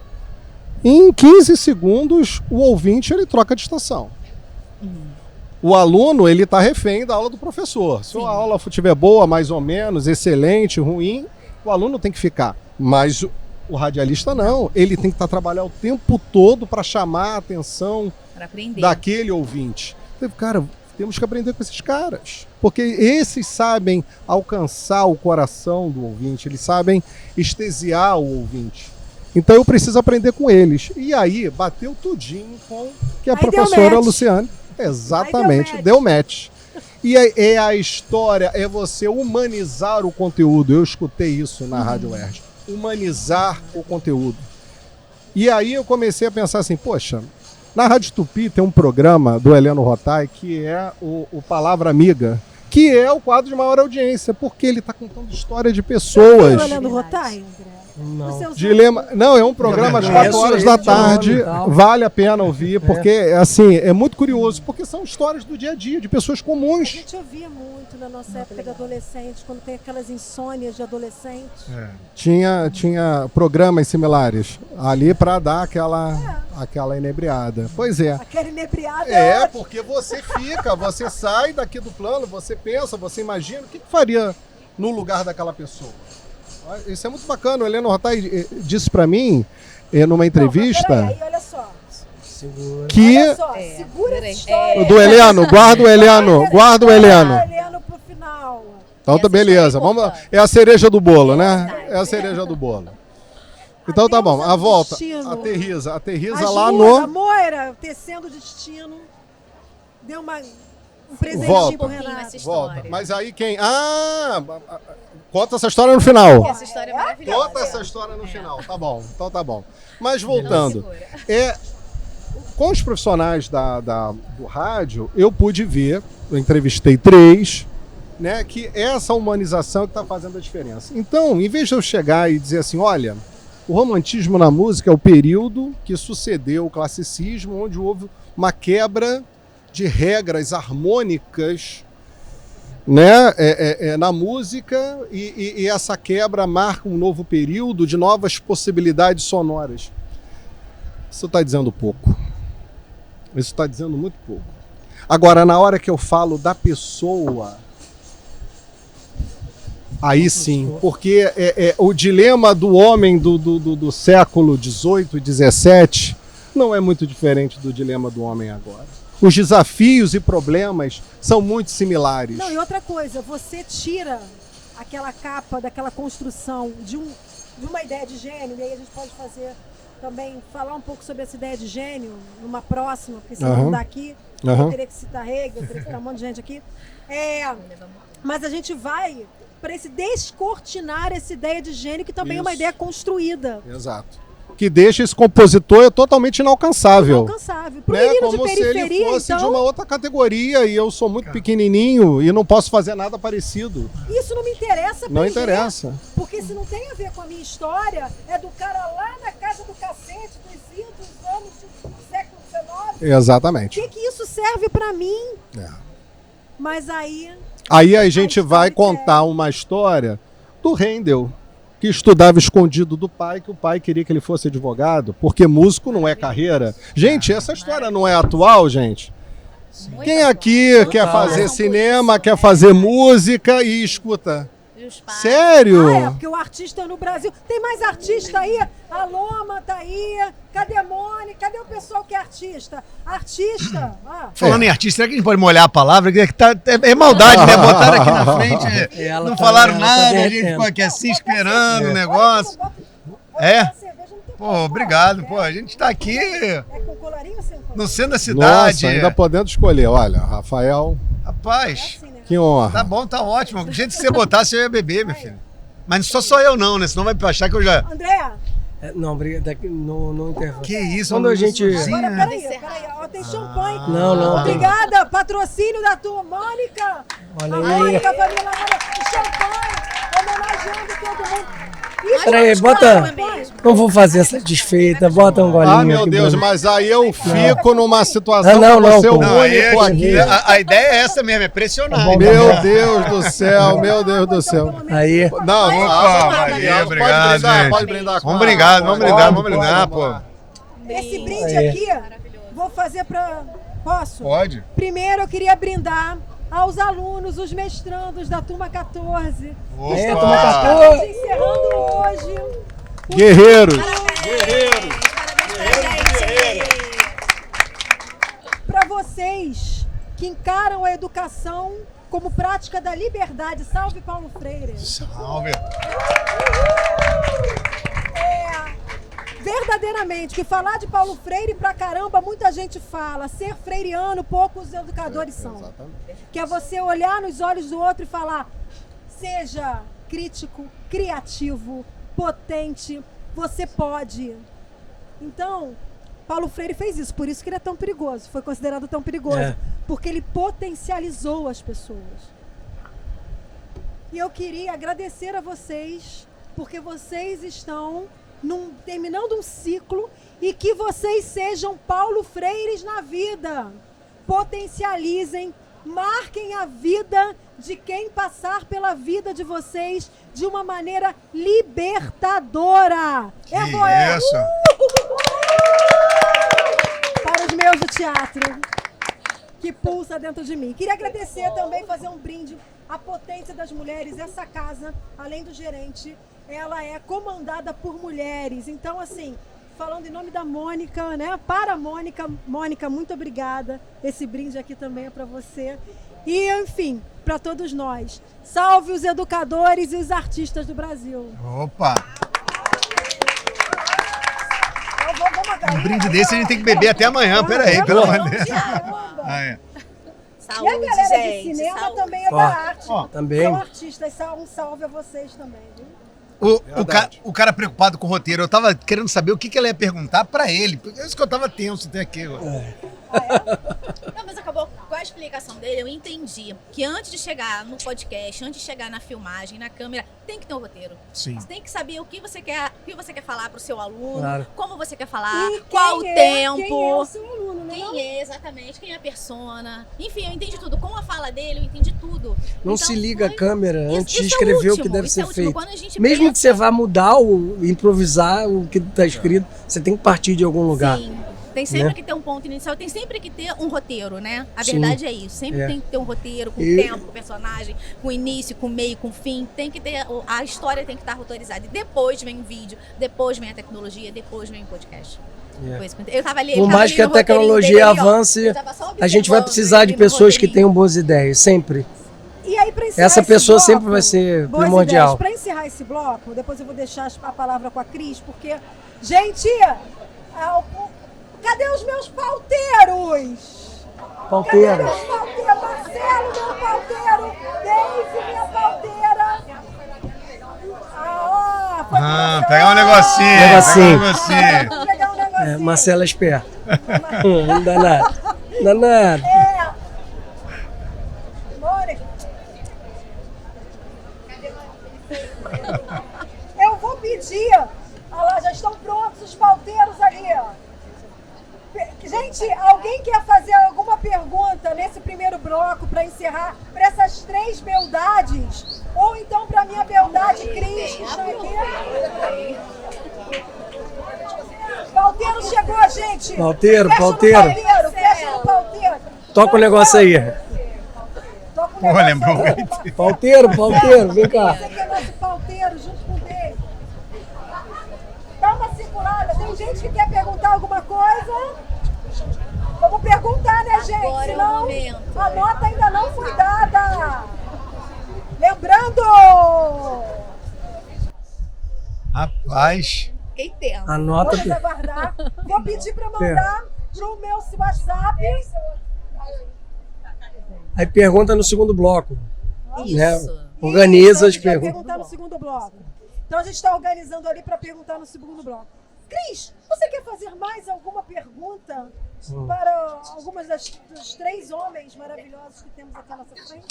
em 15 segundos o ouvinte ele troca de estação. O aluno, ele está refém da aula do professor. Se a aula estiver boa, mais ou menos, excelente, ruim, o aluno tem que ficar. Mas O radialista não, ele tem que trabalhar o tempo todo para chamar a atenção Para aprender. daquele ouvinte. Cara, temos que aprender com esses caras, porque esses sabem alcançar o coração do ouvinte, eles sabem extasiar o ouvinte. Então eu preciso aprender com eles. E aí bateu tudinho com que a Aí deu professora match. Luciane, exatamente, Aí deu match. E é a história, é você humanizar o conteúdo. Eu escutei isso na Rádio UERJ. Humanizar o conteúdo. E aí eu comecei a pensar assim, poxa, na Rádio Tupi tem um programa do Heleno Rotai que é o Palavra Amiga, que é o quadro de maior audiência, porque ele está contando história de pessoas. Olhando o Rotai, André? Não. Os seus Dilema. Não, é um programa às Eu 4 conheço horas ele da de nome tarde. e tal. Vale a pena ouvir, porque assim, é muito curioso, porque são histórias do dia a dia, de pessoas A comuns. gente ouvia muito na nossa época de adolescente, quando tem aquelas insônias de adolescente. Tinha programas similares ali para dar aquela inebriada. Pois é. Aquela inebriada É, ótima. porque você você sai daqui do plano, você pensa, você imagina, o que faria no lugar daquela pessoa? Isso é muito bacana. O Heleno Rotai disse para mim, numa entrevista, Não, mas peraí, olha só. Segura. que... Olha só, É, segura essa peraí. história. Do Heleno, guarda o Heleno, guarda o Heleno. Guarda o Heleno pro final. Então tá Essa beleza, história é vamos lá. importante. É a cereja do bolo, né? É a cereja do bolo. Então tá bom, a volta. Destino. Aterriza lá A no... Moira, tecendo o destino, deu um presentinho Volta. pro Essa Renato. história. Volta. Mas aí quem... conta essa história no final. Essa história é maravilhosa. Conta essa história no final, tá bom. Então tá bom. Mas voltando, com os profissionais do rádio, eu pude ver, eu entrevistei 3, né, que essa humanização que está fazendo a diferença. Então, em vez de eu chegar e dizer assim, olha, o romantismo na música é o período que sucedeu o classicismo, onde houve uma quebra de regras harmônicas, né, na música, e essa quebra marca um novo período de novas possibilidades sonoras. Isso está dizendo pouco. Isso está dizendo muito pouco. Agora, na hora que eu falo da pessoa, aí sim, porque o dilema do homem do século XVIII e XVII não é muito diferente do dilema do homem agora. Os desafios e problemas são muito similares. Não, e outra coisa, você tira aquela capa daquela construção de uma ideia de gênio, e aí a gente pode também falar um pouco sobre essa ideia de gênio numa próxima, porque senão não dá aqui. Eu teria que citar Hegel, teria que citar um monte de gente aqui. Mas a gente vai para esse descortinar essa ideia de gênio, que também é uma Isso. ideia construída. Exato. Que deixa esse compositor totalmente inalcançável. Inalcançável. Para o Né? menino de Como se periferia, ele fosse então, de uma outra categoria e eu sou muito pequenininho e não posso fazer nada parecido. isso não me interessa. Não aprender, interessa. Porque se não tem a ver com a minha história, é do cara lá na casa do cacete dos idos dos anos do século XIX. Exatamente. O que isso serve para mim? É. Mas aí... Aí a gente A vai história contar uma história do Handel, que estudava escondido do pai, que o pai queria que ele fosse advogado, porque músico não é carreira. Gente, essa história não é atual, gente. Muito Quem atual. aqui Todos quer passam fazer por cinema, isso, quer né? fazer música e escuta? E os pais. Sério? Porque o artista no Brasil... Tem mais artista aí? A Loma tá aí. Cadê a Mônica? Cadê o pessoal que é artista? Artista... Falando em artista, será que a gente pode molhar a palavra? Que é maldade, né? Botaram aqui na frente, Ela não tá- falaram ela tá nada, a gente derretendo. ficou aqui assim esperando o negócio. É? Pô, obrigado. Pô, a gente tá aqui É com colarinho ou sem colarinho? no centro da cidade. Nossa, ainda podendo escolher. Olha, Rafael, Rapaz, Assim, né? que honra. tá bom, tá ótimo. Do jeito que você botasse, eu ia beber, meu filho. Mas só eu não, né? Senão vai achar que eu já... André, Não, no intervalo. Que isso? Quando a gente- agora né? peraí. Ó, tem champanhe. Não. Obrigada, patrocínio da tua Mônica. Olha A aí. Mônica, família Mônica, champanhe, homenageando todo mundo. Isso, Peraí, mas bota. claro, champanhe. Não vou fazer essa desfeita, bota um golinho. Ah, meu aqui Deus, pra- mas aí eu fico numa situação Não, que você é o Não, aí único aqui. a ideia é essa mesmo, é pressionar. Bom, Meu Deus do céu, meu Deus do céu. Aí, Não, Opa, Maria, obrigado, gente. pode brindar. Vamos brindar, pô. Esse brinde Aí. aqui, vou fazer pra... Posso? Pode. Primeiro eu queria brindar aos alunos, os mestrandos da turma 14. Opa. É, turma Estamos 14. encerrando hoje Guerreiros! Para vocês que encaram a educação como prática da liberdade. Salve, Paulo Freire! Salve! Verdadeiramente, que falar de Paulo Freire pra caramba, muita gente fala. Ser freiriano, poucos educadores são. Exatamente. Que é você olhar nos olhos do outro e falar: seja crítico, criativo, potente, você pode. Então, Paulo Freire fez isso, por isso que ele é tão perigoso, foi considerado tão perigoso, porque ele potencializou as pessoas. E eu queria agradecer a vocês, porque vocês estão terminando um ciclo e que vocês sejam Paulo Freires na vida. Potencializem, marquem a vida de quem passar pela vida de vocês de uma maneira libertadora. Isso! Para os meus do teatro, que pulsa dentro de mim. Queria agradecer também, fazer um brinde à potência das mulheres. Essa casa, além do gerente, ela é comandada por mulheres. Então, assim, falando em nome da Mônica, né? Para a Mônica. Mônica, muito obrigada. Esse brinde aqui também é para você. E, enfim, para todos nós. Salve os educadores e os artistas do Brasil. Opa! Um brinde desse a gente tem que beber até amanhã. Peraí, pelo amor de Deus. Saúde, E a galera gente. de cinema saúde. também é da arte. Também. São artistas. Um salve a vocês também, viu? O cara preocupado com o roteiro, eu tava querendo saber o que ela ia perguntar pra ele. Por isso que eu tava tenso até aqui. Não, mas acabou com a explicação dele, eu entendi que antes de chegar no podcast, antes de chegar na filmagem, na câmera, tem que ter um roteiro. Sim. Você tem que saber o que você quer falar pro seu aluno, Claro. como você quer falar, E qual o quem tempo. Quem é o seu aluno, né? Quem é exatamente, quem é a persona. Enfim, eu entendi tudo. Com a fala dele, eu entendi tudo. Não Então, se liga a foi- câmera Isso- antes de isso é escrever o último, que deve isso ser é último. feito. Quando a gente Mesmo pensa- que você vá mudar ou improvisar o que está escrito, você tem que partir de algum lugar. Sim. Tem sempre Né? que ter um ponto inicial, tem sempre que ter um roteiro, né? A Sim. verdade é isso. Sempre É. tem que ter um roteiro, com E- tempo, com personagem, com início, com meio, com fim. Tem que ter. A história tem que estar roteirizada. E depois vem o vídeo, depois vem a tecnologia, depois vem o podcast. É. Foi isso que eu tava ali. Por ele tava mais ali que a no roteirinho tecnologia dele, ó. avance, Eu tava só a gente vai observando precisar de ele no pessoas que roteirinho. tenham boas ideias, sempre. E aí, pra encerrar Essa esse pessoa bloco, sempre vai ser boas primordial. Para encerrar esse bloco, depois eu vou deixar a palavra com a Cris, porque, gente, cadê os meus pauteiros? Cadê Palteiro. meus pauteiros? Marcelo, meu pauteiro. Deise, minha pauteira. Foi Pegar um negocinho. Negocinho. Pegar um negocinho. Vou pegar um negocinho. Marcela é esperta. Não dá nada. Não dá nada. Mônica. Eu vou pedir. Olha lá, já estão prontos os pauteiros ali, ó. Gente, alguém quer fazer alguma pergunta nesse primeiro bloco para encerrar para essas três beldades? Ou então para minha beldade Cris, que está aqui? Pauteiro chegou, gente! Pauteiro, Fecha no pauteiro. pauteiro, fecha no pauteiro! Toca o negócio aí. Toca o Pô, negócio lembrou aí. muito. Pauteiro, vem cá. Esse aqui é nosso pauteiro, junto com o dele. Dá uma circulada. Tem gente que quer perguntar alguma coisa? Vamos perguntar, né, gente? Agora é o Senão momento. a nota ainda não foi dada. Lembrando, Rapaz. Fiquei tenso. Anota. vamos aguardar. Vou pedir para mandar pro meu WhatsApp. Aí pergunta no segundo bloco. Isso. Né? Organiza A as gente vai perguntas. perguntar no segundo bloco. Então a gente está organizando ali para perguntar no segundo bloco. Cris, você quer fazer mais alguma pergunta para algumas dos três homens maravilhosos que temos aqui à nossa frente?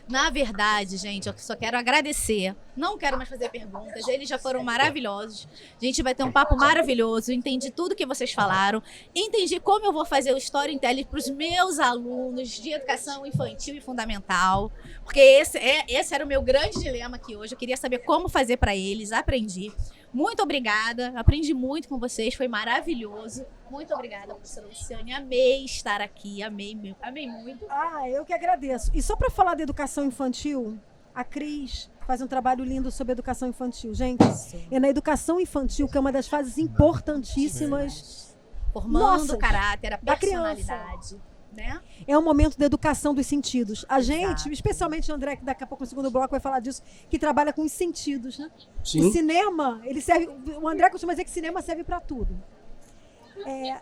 Na verdade, gente, eu só quero agradecer. Não quero mais fazer perguntas. Eles já foram maravilhosos. A gente vai ter um papo maravilhoso. Entendi tudo que vocês falaram. Entendi como eu vou fazer o storytelling para os meus alunos de educação infantil e fundamental. Porque esse era o meu grande dilema aqui hoje. Eu queria saber como fazer para eles. Aprendi. Muito obrigada. Aprendi muito com vocês. Foi maravilhoso. Muito obrigada, professora Luciane. Amei estar aqui. Amei muito. Ah, eu que agradeço. E só para falar da educação infantil, a Cris faz um trabalho lindo sobre educação infantil. Gente, é na educação infantil que é uma das fases importantíssimas. Formando Nossa, o caráter, a da criança. personalidade, né? É um momento da educação dos sentidos. A gente, Exato. especialmente o André, que daqui a pouco no segundo bloco vai falar disso, que trabalha com os sentidos, né? Sim. O cinema, ele serve. O André costuma dizer que cinema serve para tudo.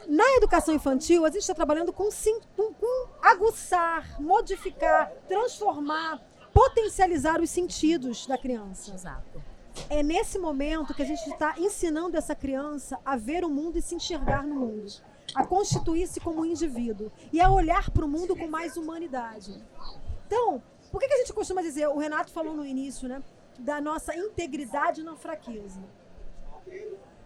Na educação infantil, a gente está trabalhando com aguçar, modificar, transformar, potencializar os sentidos da criança. Exato. É nesse momento que a gente está ensinando essa criança a ver o mundo e se enxergar no mundo, a constituir-se como um indivíduo e a olhar para o mundo com mais humanidade. Então, por que a gente costuma dizer, o Renato falou no início, né, da nossa integridade na fraqueza?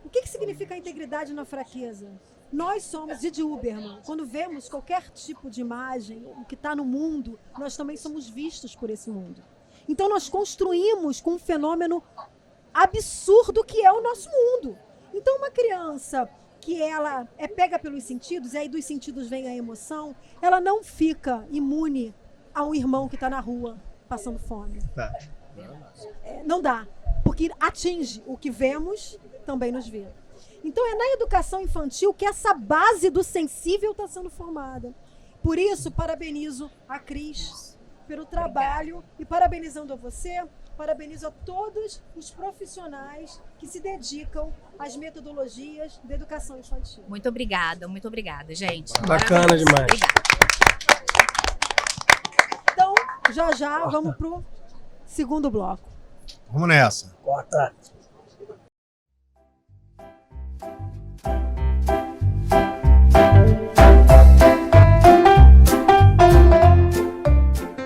O que significa a integridade na fraqueza? Nós somos, Didi Uberman, quando vemos qualquer tipo de imagem, o que está no mundo, nós também somos vistos por esse mundo. Então nós construímos com um fenômeno absurdo que é o nosso mundo. Então uma criança que ela é pega pelos sentidos, e aí dos sentidos vem a emoção, ela não fica imune a um irmão que está na rua passando fome. Tá. Não dá, porque atinge o que vemos, também nos vê. Então é na educação infantil que essa base do sensível está sendo formada. Por isso, parabenizo a Cris pelo trabalho e parabenizando a você, parabenizo a todos os profissionais que se dedicam às metodologias da educação infantil. Muito obrigada, gente. Bacana demais. Obrigada. Então, já vamos pro segundo bloco. Vamos nessa. Corta.